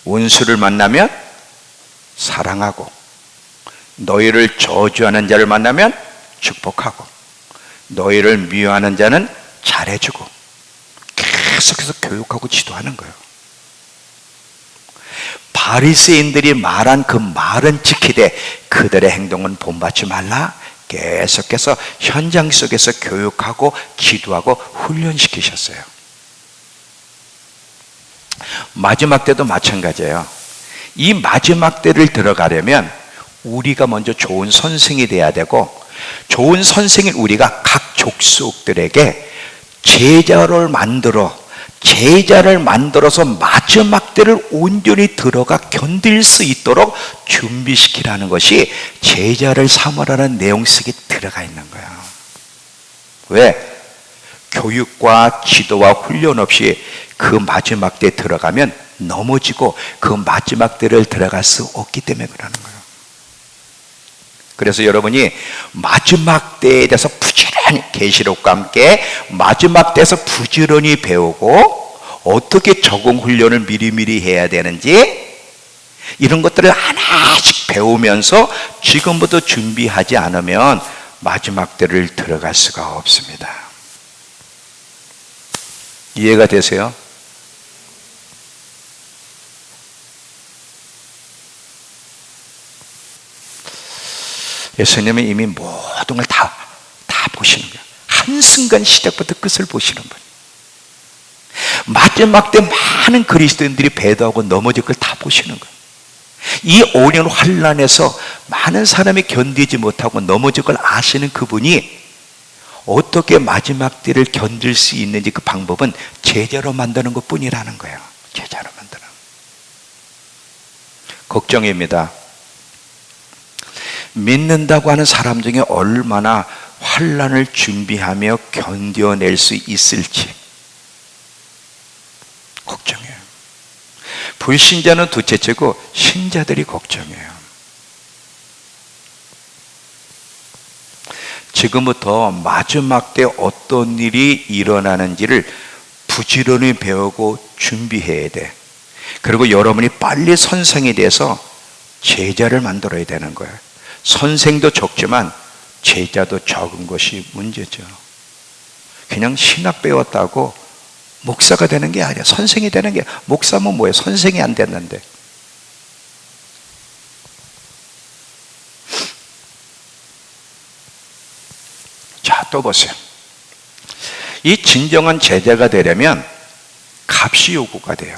원수를 만나면 사랑하고, 너희를 저주하는 자를 만나면 축복하고, 너희를 미워하는 자는 잘해주고, 계속해서 교육하고 지도하는 거예요. 바리새인들이 말한 그 말은 지키되 그들의 행동은 본받지 말라. 계속해서 현장 속에서 교육하고 지도하고 훈련시키셨어요. 마지막 때도 마찬가지예요. 이 마지막 때를 들어가려면 우리가 먼저 좋은 선생이 돼야 되고, 좋은 선생인 우리가 각 족속들에게 제자를 만들어서 마지막 때를 온전히 들어가 견딜 수 있도록 준비시키라는 것이 제자를 삼으라는 내용 속에 들어가 있는 거예요. 왜? 교육과 지도와 훈련 없이 그 마지막 때에 들어가면 넘어지고 그 마지막 때를 들어갈 수 없기 때문에 그러는 거예요. 그래서 여러분이 마지막 때에 대해서 부지런히, 계시록과 함께 마지막 때에서 부지런히 배우고 어떻게 적응 훈련을 미리미리 해야 되는지 이런 것들을 하나씩 배우면서 지금부터 준비하지 않으면 마지막 때를 들어갈 수가 없습니다. 이해가 되세요? 예수님은 이미 모든 걸 다 보시는 거예요. 한순간 시작부터 끝을 보시는 거예요. 마지막 때 많은 그리스도인들이 배도하고 넘어질 걸 다 보시는 거예요. 이 5년 환란에서 많은 사람이 견디지 못하고 넘어질 걸 아시는 그분이 어떻게 마지막 때를 견딜 수 있는지 그 방법은 제자로 만드는 것 뿐이라는 거예요. 제자로 만드는. 걱정입니다. 믿는다고 하는 사람 중에 얼마나 환란을 준비하며 견뎌낼 수 있을지 걱정해요. 불신자는 둘째치고 신자들이 걱정해요. 지금부터 마지막 때 어떤 일이 일어나는지를 부지런히 배우고 준비해야 돼. 그리고 여러분이 빨리 선생이 돼서 제자를 만들어야 되는 거예요. 선생도 적지만 제자도 적은 것이 문제죠. 그냥 신학 배웠다고 목사가 되는 게 아니야. 선생이 되는 게, 목사면 뭐예요? 선생이 안 됐는데. 자, 또 보세요. 이 진정한 제자가 되려면 값이 요구가 돼요.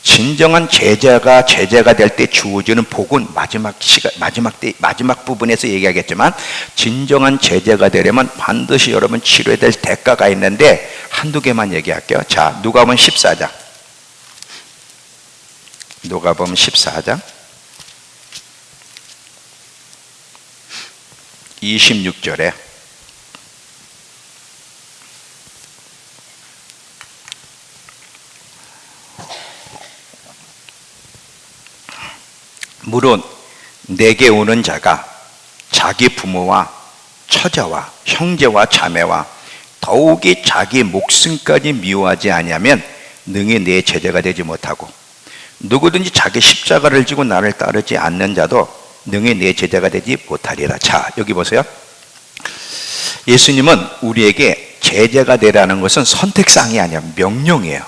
진정한 제자가 될 때 주어지는 복은 마지막 부분에서 얘기하겠지만, 진정한 제자가 되려면 반드시 여러분 치러야 될 대가가 있는데 한두 개만 얘기할게요. 자, 누가복음 14장. 누가복음 14장 26절에 물론 내게 오는 자가 자기 부모와 처자와 형제와 자매와 더욱이 자기 목숨까지 미워하지 아니하면 능히 내 제자가 되지 못하고, 누구든지 자기 십자가를 지고 나를 따르지 않는 자도 능히 내 제자가 되지 못하리라. 자, 여기 보세요. 예수님은 우리에게 제자가 되라는 것은 선택사항이 아니야, 명령이에요.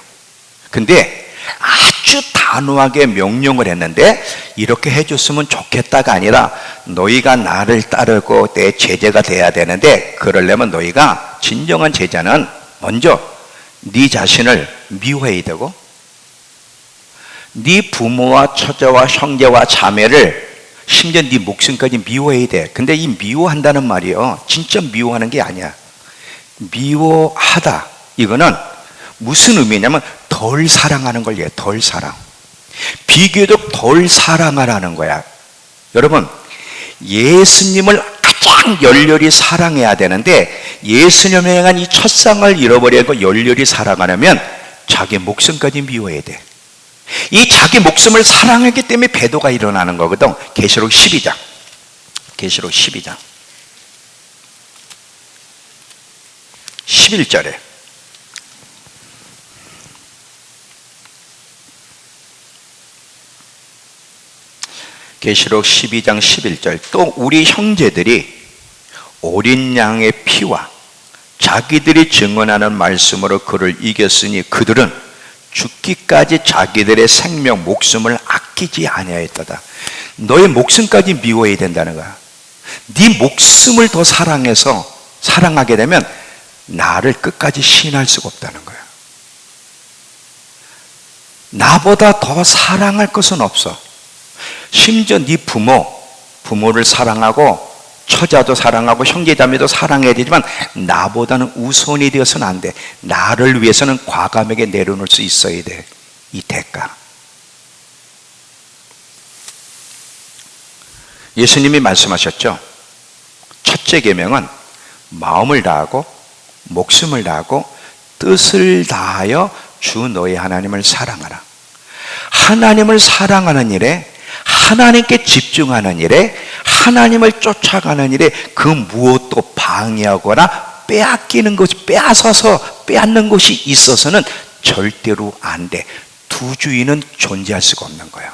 근데 아주 단호하게 명령을 했는데, 이렇게 해줬으면 좋겠다가 아니라 너희가 나를 따르고 내 제자가 돼야 되는데, 그러려면 너희가, 진정한 제자는 먼저 네 자신을 미워해야 되고, 네 부모와 처자와 형제와 자매를, 심지어 네 목숨까지 미워해야 돼. 근데 이 미워한다는 말이요, 진짜 미워하는 게 아니야. 미워하다, 이거는 무슨 의미냐면 덜 사랑하는 걸 얘기해. 덜 사랑. 비교적 덜 사랑하라는 거야. 여러분, 예수님을 가장 열렬히 사랑해야 되는데, 예수님에 향한 이 첫상을 잃어버리고 열렬히 사랑하려면 자기 목숨까지 미워야 돼. 이 자기 목숨을 사랑하기 때문에 배도가 일어나는 거거든. 계시록 12장. 계시록 12장 11절에 계시록 12장 11절 또 우리 형제들이 어린 양의 피와 자기들이 증언하는 말씀으로 그를 이겼으니 그들은 죽기까지 자기들의 생명 목숨을 아끼지 아니하였도다. 너의 목숨까지 미워야 된다는 거야. 네 목숨을 더 사랑해서 사랑하게 되면 나를 끝까지 시인할 수가 없다는 거야. 나보다 더 사랑할 것은 없어. 심지어 네 부모를 사랑하고 처자도 사랑하고 형제자매도 사랑해야 되지만 나보다는 우선이 되어서는 안 돼. 나를 위해서는 과감하게 내려놓을 수 있어야 돼. 이 대가. 예수님이 말씀하셨죠. 첫째 계명은 마음을 다하고 목숨을 다하고 뜻을 다하여 주 너의 하나님을 사랑하라. 하나님을 사랑하는 일에, 하나님께 집중하는 일에, 하나님을 쫓아가는 일에 그 무엇도 방해하거나 빼앗기는 것이, 빼앗아서 빼앗는 것이 있어서는 절대로 안 돼. 두 주인은 존재할 수가 없는 거야.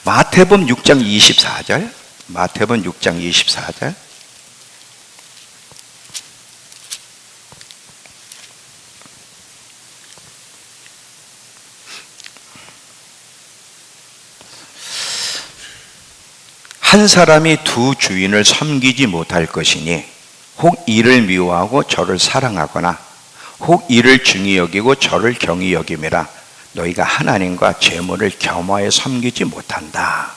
마태복음 6장 24절, 마태복음 6장 24절. 한 사람이 두 주인을 섬기지 못할 것이니 혹 이를 미워하고 저를 사랑하거나 혹 이를 중히 여기고 저를 경히 여김이라. 너희가 하나님과 재물을 겸하여 섬기지 못한다.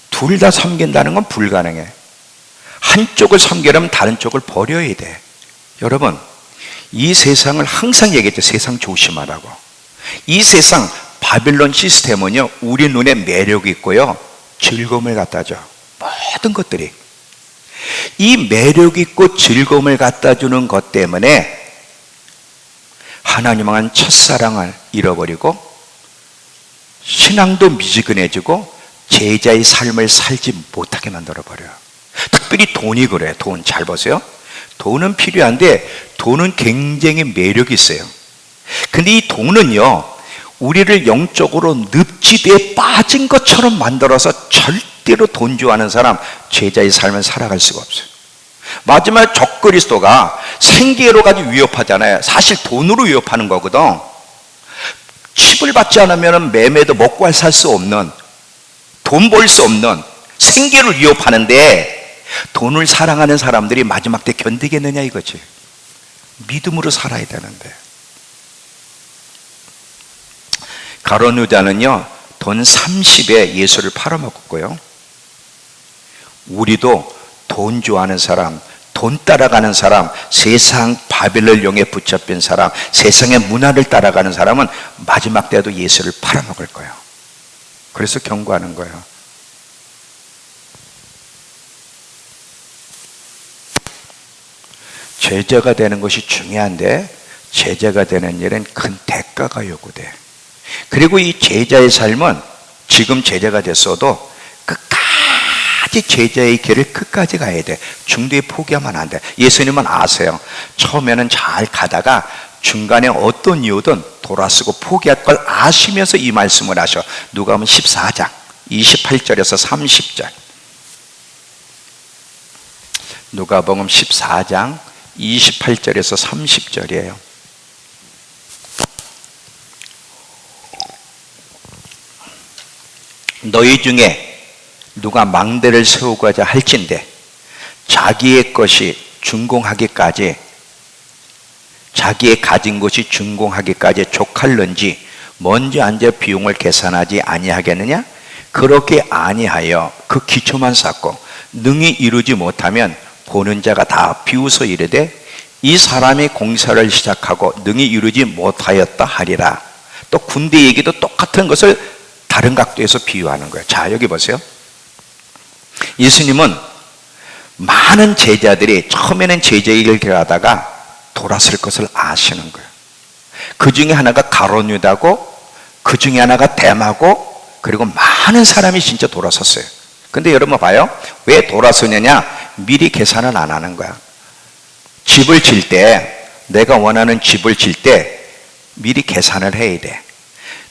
둘 다 섬긴다는 건 불가능해. 한쪽을 섬기려면 다른 쪽을 버려야 돼. 여러분, 이 세상을 항상 얘기했죠. 세상 조심하라고. 이 세상 바빌론 시스템은요, 우리 눈에 매력이 있고요, 즐거움을 갖다 줘. 모든 것들이. 이 매력 있고 즐거움을 갖다 주는 것 때문에 하나님을 향한 첫사랑을 잃어버리고 신앙도 미지근해지고 제자의 삶을 살지 못하게 만들어버려요. 특별히 돈이 그래요. 돈 잘 보세요. 돈은 필요한데 돈은 굉장히 매력이 있어요. 근데 이 돈은요, 우리를 영적으로 늪지대에 빠진 것처럼 만들어서 절대로 돈 좋아하는 사람 제자의 삶을 살아갈 수가 없어요. 마지막 적그리스도가 생계로 가지고 위협하잖아요. 사실 돈으로 위협하는 거거든. 칩을 받지 않으면 매매도 먹고 살 수 없는, 돈 벌 수 없는 생계를 위협하는데 돈을 사랑하는 사람들이 마지막 때 견디겠느냐 이거지. 믿음으로 살아야 되는데. 가룟 유다는요, 돈 30에 예수를 팔아먹었고요. 우리도 돈 좋아하는 사람, 돈 따라가는 사람, 세상 바벨론 용에 붙잡힌 사람, 세상의 문화를 따라가는 사람은 마지막 때도 예수를 팔아먹을 거예요. 그래서 경고하는 거예요. 제자가 되는 것이 중요한데 제자가 되는 일은 큰 대가가 요구돼. 그리고 이 제자의 삶은 지금 제자가 됐어도 끝까지 제자의 길을 끝까지 가야 돼. 중도에 포기하면 안 돼. 예수님은 아세요. 처음에는 잘 가다가 중간에 어떤 이유든 돌아서고 포기할 걸 아시면서 이 말씀을 하셔. 누가복음 14장 28절에서 30절. 누가복음 14장 28절에서 30절이에요. 너희 중에 누가 망대를 세우고자 할진대 자기의 것이 준공하기까지, 자기의 가진 것이 준공하기까지 족할는지 먼저 앉아 비용을 계산하지 아니하겠느냐? 그렇게 아니하여 그 기초만 쌓고 능히 이루지 못하면 보는 자가 다 비웃어 이르되 이 사람이 공사를 시작하고 능히 이루지 못하였다 하리라. 또 군대 얘기도 똑같은 것을 다른 각도에서 비유하는 거예요. 자, 여기 보세요. 예수님은 많은 제자들이 처음에는 제자의 길을 하다가 돌아설 것을 아시는 거예요. 그 중에 하나가 가론유다고, 그 중에 하나가 데마고, 그리고 많은 사람이 진짜 돌아섰어요. 근데 여러분 봐요. 왜 돌아서느냐? 미리 계산을 안 하는 거야. 집을 질 때, 내가 원하는 집을 질 때 미리 계산을 해야 돼.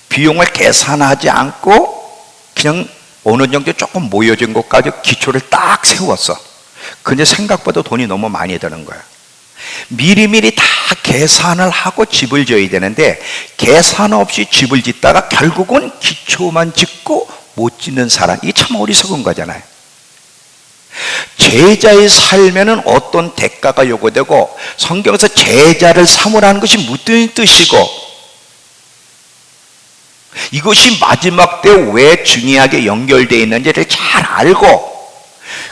비용을 계산하지 않고 그냥 어느 정도 조금 모여진 것까지 기초를 딱 세웠어. 근데 생각보다 돈이 너무 많이 드는 거야. 미리미리 다 계산을 하고 집을 져야 되는데 계산 없이 집을 짓다가 결국은 기초만 짓고 못 짓는 사람, 이게 참 어리석은 거잖아요. 제자의 삶에는 어떤 대가가 요구되고, 성경에서 제자를 삼으라는 것이 무슨 뜻이고, 이것이 마지막 때 왜 중요하게 연결되어 있는지를 잘 알고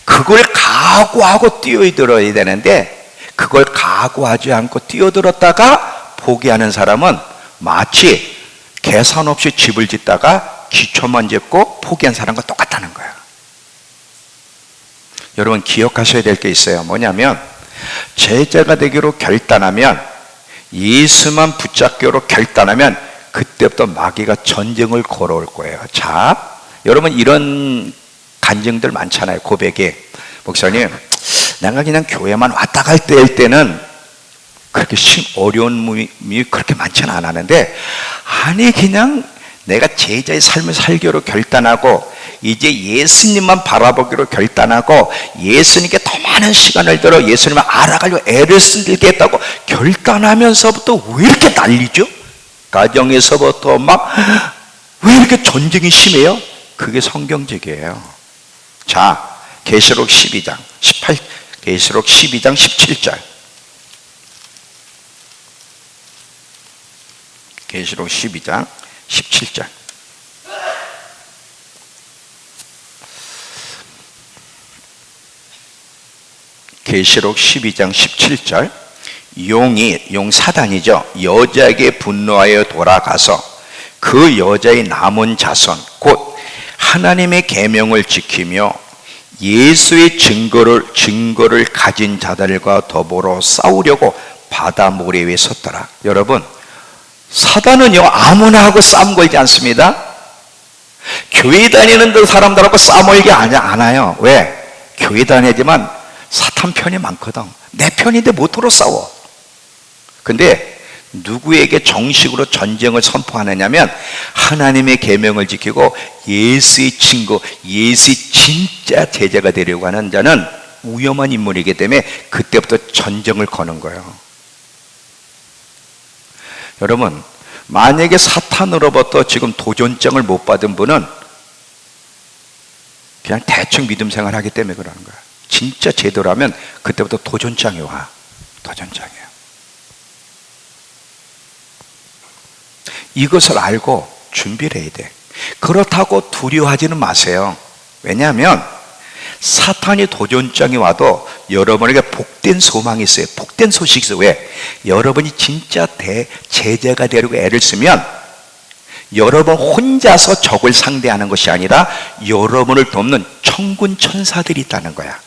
그걸 각오하고 뛰어들어야 되는데, 그걸 각오하지 않고 뛰어들었다가 포기하는 사람은 마치 계산 없이 집을 짓다가 기초만 짓고 포기한 사람과 똑같다는 거예요. 여러분 기억하셔야 될 게 있어요. 뭐냐면, 제자가 되기로 결단하면, 예수만 붙잡기로 결단하면 그때부터 마귀가 전쟁을 걸어올 거예요. 자, 여러분 이런 간증들 많잖아요. 고백에, 목사님 내가 그냥 교회만 왔다 갈 때는 그렇게 어려운 일이 그렇게 많지는 않았는데, 아니 그냥 내가 제자의 삶을 살기로 결단하고 이제 예수님만 바라보기로 결단하고 예수님께 더 많은 시간을 들어 예수님을 알아가려고 애를 쓰겠다고 결단하면서부터 왜 이렇게 난리죠? 가정에서부터 막 왜 이렇게 전쟁이 심해요? 그게 성경적이에요. 자, 계시록 12장 18, 계시록 12장 17절. 계시록 12장 17절. 계시록 12장 17절. 용 사단이죠. 여자에게 분노하여 돌아가서 그 여자의 남은 자손 곧 하나님의 계명을 지키며 예수의 증거를 가진 자들과 더불어 싸우려고 바다 모래 위에 섰더라. 여러분, 사단은요 아무나 하고 싸움 걸지 않습니다. 교회 다니는 사람들하고 싸움 걸지 않아요. 왜? 교회 다니지만 사탄 편이 많거든. 내 편인데 못으로 싸워. 근데 누구에게 정식으로 전쟁을 선포하느냐면, 하나님의 계명을 지키고 예수의 친구, 예수의 진짜 제자가 되려고 하는 자는 위험한 인물이기 때문에 그때부터 전쟁을 거는 거예요. 여러분, 만약에 사탄으로부터 지금 도전장을 못 받은 분은 그냥 대충 믿음 생활하기 때문에 그러는 거예요. 진짜 제대로라면 그때부터 도전장이 와. 도전장이에요. 이것을 알고 준비를 해야 돼. 그렇다고 두려워하지는 마세요. 왜냐하면 사탄이 도전장이 와도 여러분에게 복된 소망이 있어요. 복된 소식이 있어요. 왜? 여러분이 진짜 제자가 되려고 애를 쓰면 여러분 혼자서 적을 상대하는 것이 아니라 여러분을 돕는 천군 천사들이 있다는 거야.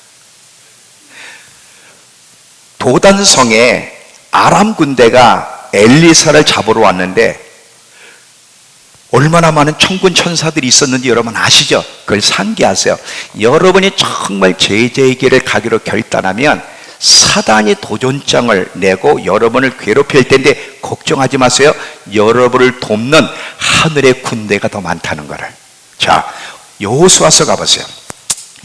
도단성에 아람 군대가 엘리사를 잡으러 왔는데 얼마나 많은 천군 천사들이 있었는지 여러분 아시죠? 그걸 상기하세요. 여러분이 정말 제자의 길을 가기로 결단하면 사단이 도전장을 내고 여러분을 괴롭힐 텐데 걱정하지 마세요. 여러분을 돕는 하늘의 군대가 더 많다는 거를. 자, 여호수아서 가보세요.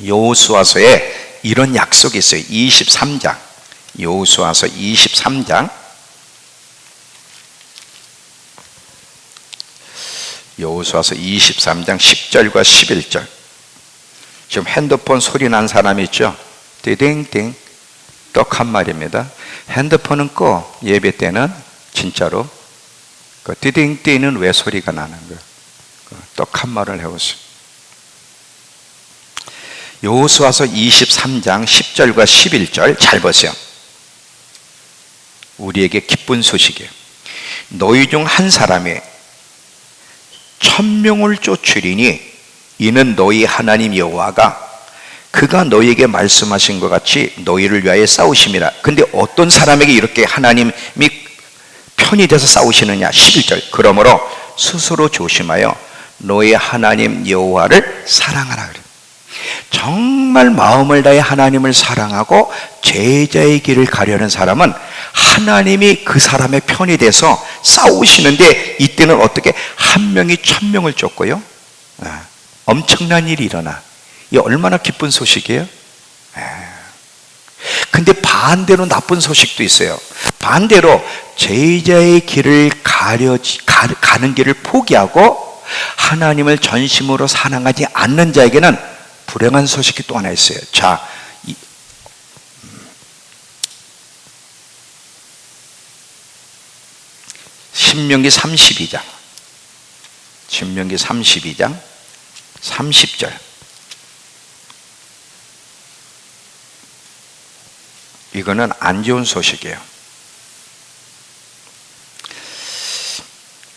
여호수아서에 이런 약속이 있어요. 23장. 여호수아서 23장. 여호수아서 23장 10절과 11절. 지금 핸드폰 소리 난 사람 있죠? 띠딩띵 떡 한 마리입니다. 핸드폰은 꺼. 예배 때는 진짜로 그 띠딩띵은 왜 소리가 나는 거예요? 떡 한 마리를 해보세요. 여호수아서 23장 10절과 11절 잘 보세요. 우리에게 기쁜 소식이에요. 너희 중 한 사람이 1000명을 쫓으리니 이는 너희 하나님 여호와가 그가 너희에게 말씀하신 것 같이 너희를 위하여 싸우심이라. 근데 어떤 사람에게 이렇게 하나님이 편이 돼서 싸우시느냐? 11절. 그러므로 스스로 조심하여 너의 하나님 여호와를 사랑하라 그래. 정말 마음을 다해 하나님을 사랑하고 제자의 길을 가려는 사람은 하나님이 그 사람의 편이 돼서 싸우시는데, 이때는 어떻게 한 명이 1000명을 쫓고요, 엄청난 일이 일어나. 이 얼마나 기쁜 소식이에요. 근데 반대로 나쁜 소식도 있어요. 반대로 제자의 길을 가는 길을 포기하고 하나님을 전심으로 사랑하지 않는 자에게는 불행한 소식이 또 하나 있어요. 자, 신명기 32장 30절. 이거는 안 좋은 소식이에요.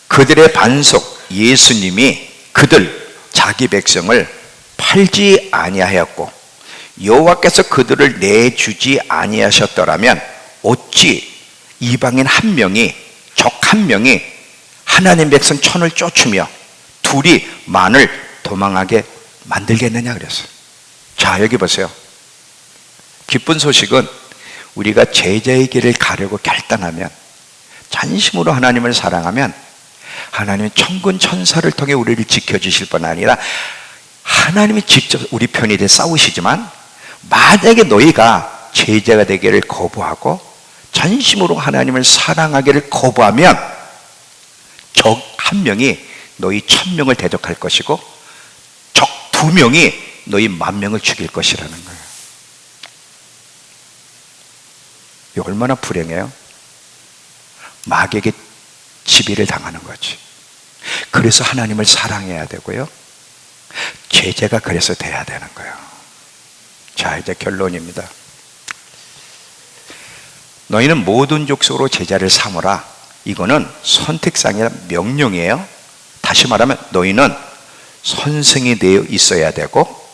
그들의 반석 예수님이 자기 백성을 팔지 아니하였고 여호와께서 그들을 내주지 아니하셨더라면 어찌 이방인 한 명이, 적 한 명이 하나님 백성 1000을 쫓으며 둘이 만을 도망하게 만들겠느냐 그랬어요. 자, 여기 보세요. 기쁜 소식은 우리가 제자의 길을 가려고 결단하면, 전심으로 하나님을 사랑하면 하나님은 천군 천사를 통해 우리를 지켜주실 뿐 아니라 하나님이 직접 우리 편이 돼 싸우시지만, 만약에 너희가 제자가 되기를 거부하고 전심으로 하나님을 사랑하기를 거부하면 적 한 명이 너희 1000명을 대적할 것이고 적 2명이 너희 10,000명을 죽일 것이라는 거예요. 이게 얼마나 불행해요. 마귀에게 지배를 당하는 거지. 그래서 하나님을 사랑해야 되고요, 제자가 그래서 돼야 되는 거예요. 자, 이제 결론입니다. 너희는 모든 족속으로 제자를 삼으라. 이거는 선택상이 아니라 명령이에요. 다시 말하면 너희는 선생이 되어 있어야 되고,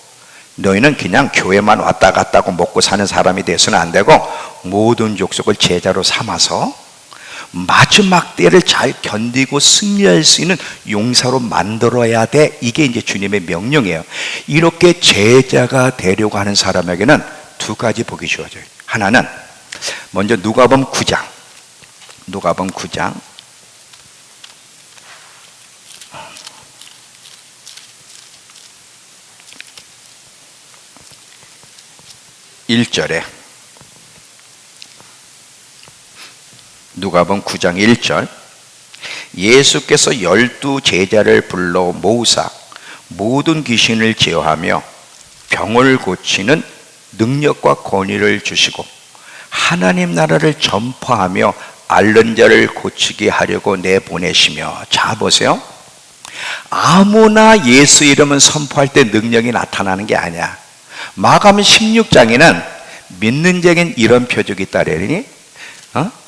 너희는 그냥 교회만 왔다 갔다 하고 먹고 사는 사람이 되어서는 안 되고, 모든 족속을 제자로 삼아서 마지막 때를 잘 견디고 승리할 수 있는 용사로 만들어야 돼. 이게 이제 주님의 명령이에요. 이렇게 제자가 되려고 하는 사람에게는 두 가지 복이 주어져요. 하나는 먼저 누가복음 9장 1절에, 누가복음 9장 1절, 예수께서 12 제자를 불러 모으사 모든 귀신을 제어하며 병을 고치는 능력과 권위를 주시고 하나님 나라를 전파하며 앓는 자를 고치게 하려고 내보내시며. 자, 보세요. 아무나 예수 이름은 선포할 때 능력이 나타나는 게 아니야. 마가복음 16장에는 믿는 자에겐 이런 표적이 있다래니,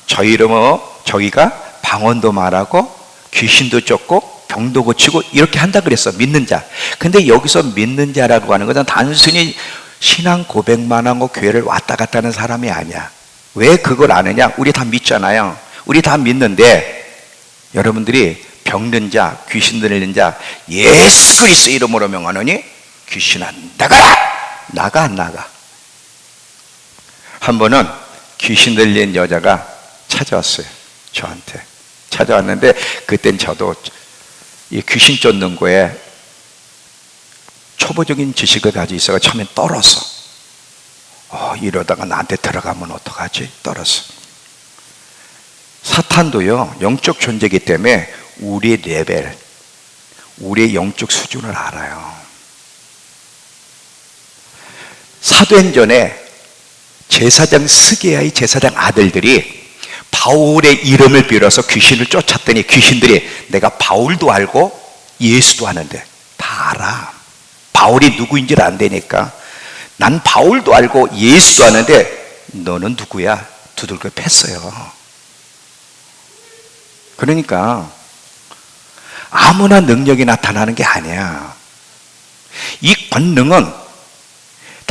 저 이름으로 저희가 방언도 말하고 귀신도 쫓고 병도 고치고 이렇게 한다 그랬어, 믿는 자. 근데 여기서 믿는 자라고 하는 것은 단순히 신앙 고백만 하고 교회를 왔다 갔다 하는 사람이 아니야. 왜 그걸 아느냐? 우리 다 믿잖아요. 우리 다 믿는데, 여러분들이 병든 자, 귀신 들리는 자 예수 그리스도 이름으로 명하노니 귀신아 나가라! 나가 안 나가? 한 번은 귀신 들린 여자가 찾아왔어요. 저한테 찾아왔는데, 그땐 저도 이 귀신 쫓는 거에 초보적인 지식을 가지고 있어서 처음엔 떨었어. 이러다가 나한테 들어가면 어떡하지? 떨었어. 사탄도요, 영적 존재이기 때문에 우리의 레벨, 우리의 영적 수준을 알아요. 사도행전에 제사장 스게야의 제사장 아들들이 바울의 이름을 빌어서 귀신을 쫓았더니 귀신들이 내가 바울도 알고 예수도 하는데 다 알아. 바울이 누구인지를 안 되니까, 난 바울도 알고 예수도 하는데 너는 누구야? 두들겨 팼어요. 그러니까 아무나 능력이 나타나는 게 아니야. 이 권능은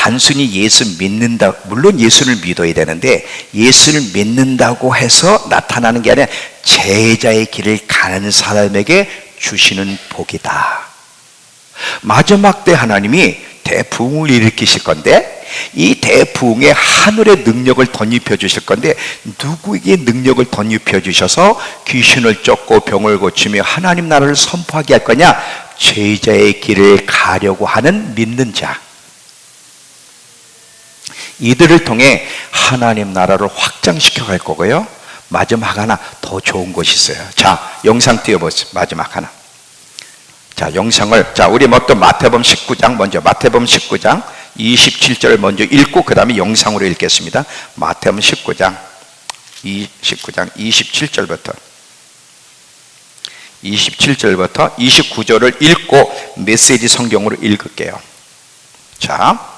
단순히 예수 믿는다, 물론 예수를 믿어야 되는데 예수를 믿는다고 해서 나타나는 게 아니라 제자의 길을 가는 사람에게 주시는 복이다. 마지막 때 하나님이 대부흥을 일으키실 건데 이 대부흥에 하늘의 능력을 덧입혀 주실 건데 누구에게 능력을 덧입혀 주셔서 귀신을 쫓고 병을 고치며 하나님 나라를 선포하게 할 거냐? 제자의 길을 가려고 하는 믿는 자, 이들을 통해 하나님 나라를 확장시켜 갈 거고요. 마지막 하나 더 좋은 것이 있어요. 자, 영상 띄워보세요. 마지막 하나. 자, 영상을, 자, 우리 또 마태복음 19장 먼저, 마태복음 19장 27절을 먼저 읽고 그 다음에 영상으로 읽겠습니다. 마태복음 19장 27절부터 29절을 읽고 메시지 성경으로 읽을게요. 자,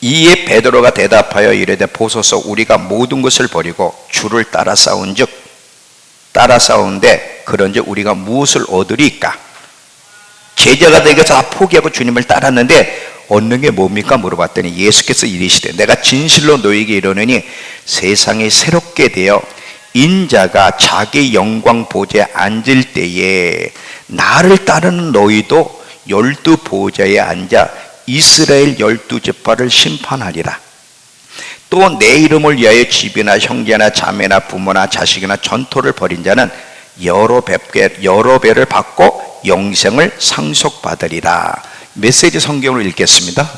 이에 베드로가 대답하여 이르되 보소서, 우리가 모든 것을 버리고 주를 따라 싸운데 그런즉 우리가 무엇을 얻으리까? 제자가 되어서 다 포기하고 주님을 따랐는데 얻는 게 뭡니까? 물어봤더니 예수께서 이르시되 내가 진실로 너희에게 이르노니 세상이 새롭게 되어 인자가 자기 영광 보좌에 앉을 때에 나를 따르는 너희도 12 보좌에 앉아 이스라엘 12지파를 심판하리라. 또 내 이름을 위하여 집이나 형제나 자매나 부모나 자식이나 전토를 벌인 자는 여러 배를 받고 영생을 상속받으리라. 메시지 성경을 읽겠습니다.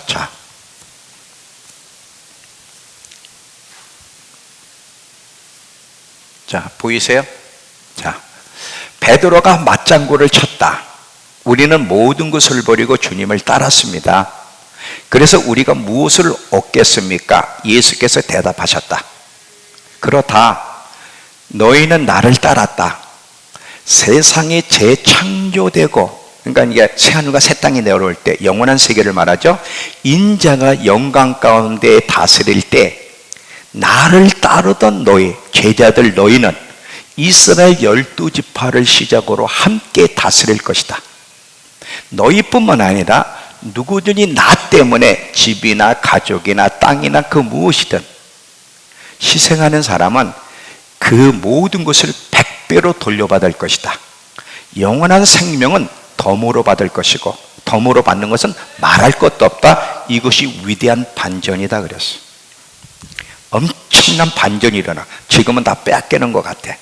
자, 보이세요? 자, 베드로가 맞장구를 쳤다. 우리는 모든 것을 버리고 주님을 따랐습니다. 그래서 우리가 무엇을 얻겠습니까? 예수께서 대답하셨다. 그렇다. 너희는 나를 따랐다. 세상이 재창조되고, 그러니까 이게 새하늘과 새 땅이 내려올 때 영원한 세계를 말하죠. 인자가 영광 가운데 다스릴 때 나를 따르던 너희 제자들, 너희는 이스라엘 12지파를 시작으로 함께 다스릴 것이다. 너희뿐만 아니라 누구든지 나 때문에 집이나 가족이나 땅이나 그 무엇이든 희생하는 사람은 그 모든 것을 100배로 돌려받을 것이다. 영원한 생명은 덤으로 받을 것이고 덤으로 받는 것은 말할 것도 없다. 이것이 위대한 반전이다 그랬어. 엄청난 반전이 일어나. 지금은 다 빼앗기는 것 같아.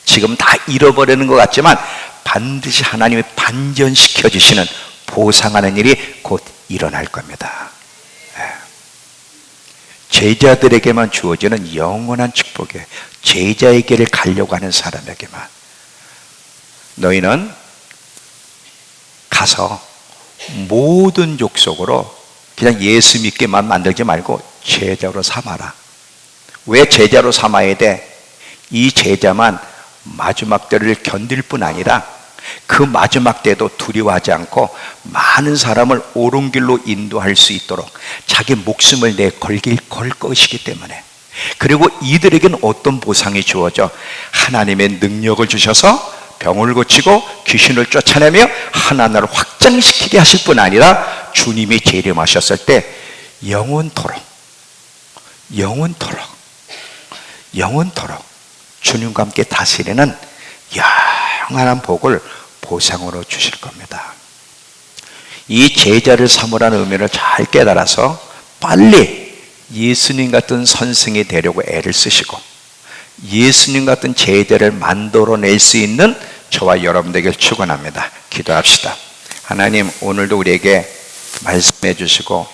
지금 다 잃어버리는 것 같지만 반드시 하나님이 반전시켜 주시는, 보상하는 일이 곧 일어날 겁니다. 제자들에게만 주어지는 영원한 축복이에요. 제자의 길을 가려고 하는 사람에게만. 너희는 가서 모든 족속으로 그냥 예수 믿게만 만들지 말고 제자로 삼아라. 왜 제자로 삼아야 돼? 이 제자만 마지막 때를 견딜 뿐 아니라 그 마지막 때도 두려워하지 않고 많은 사람을 옳은 길로 인도할 수 있도록 자기 목숨을 걸 것이기 때문에. 그리고 이들에게는 어떤 보상이 주어져? 하나님의 능력을 주셔서 병을 고치고 귀신을 쫓아내며 하나님을 확장시키게 하실 뿐 아니라 주님이 재림하셨을 때 영원토록 주님과 함께 다스리는 영원한 복을 보상으로 주실 겁니다. 이 제자를 삼으라는 의미를 잘 깨달아서 빨리 예수님 같은 선생이 되려고 애를 쓰시고 예수님 같은 제자를 만들어낼 수 있는 저와 여러분들에게 축원합니다. 기도합시다. 하나님, 오늘도 우리에게 말씀해 주시고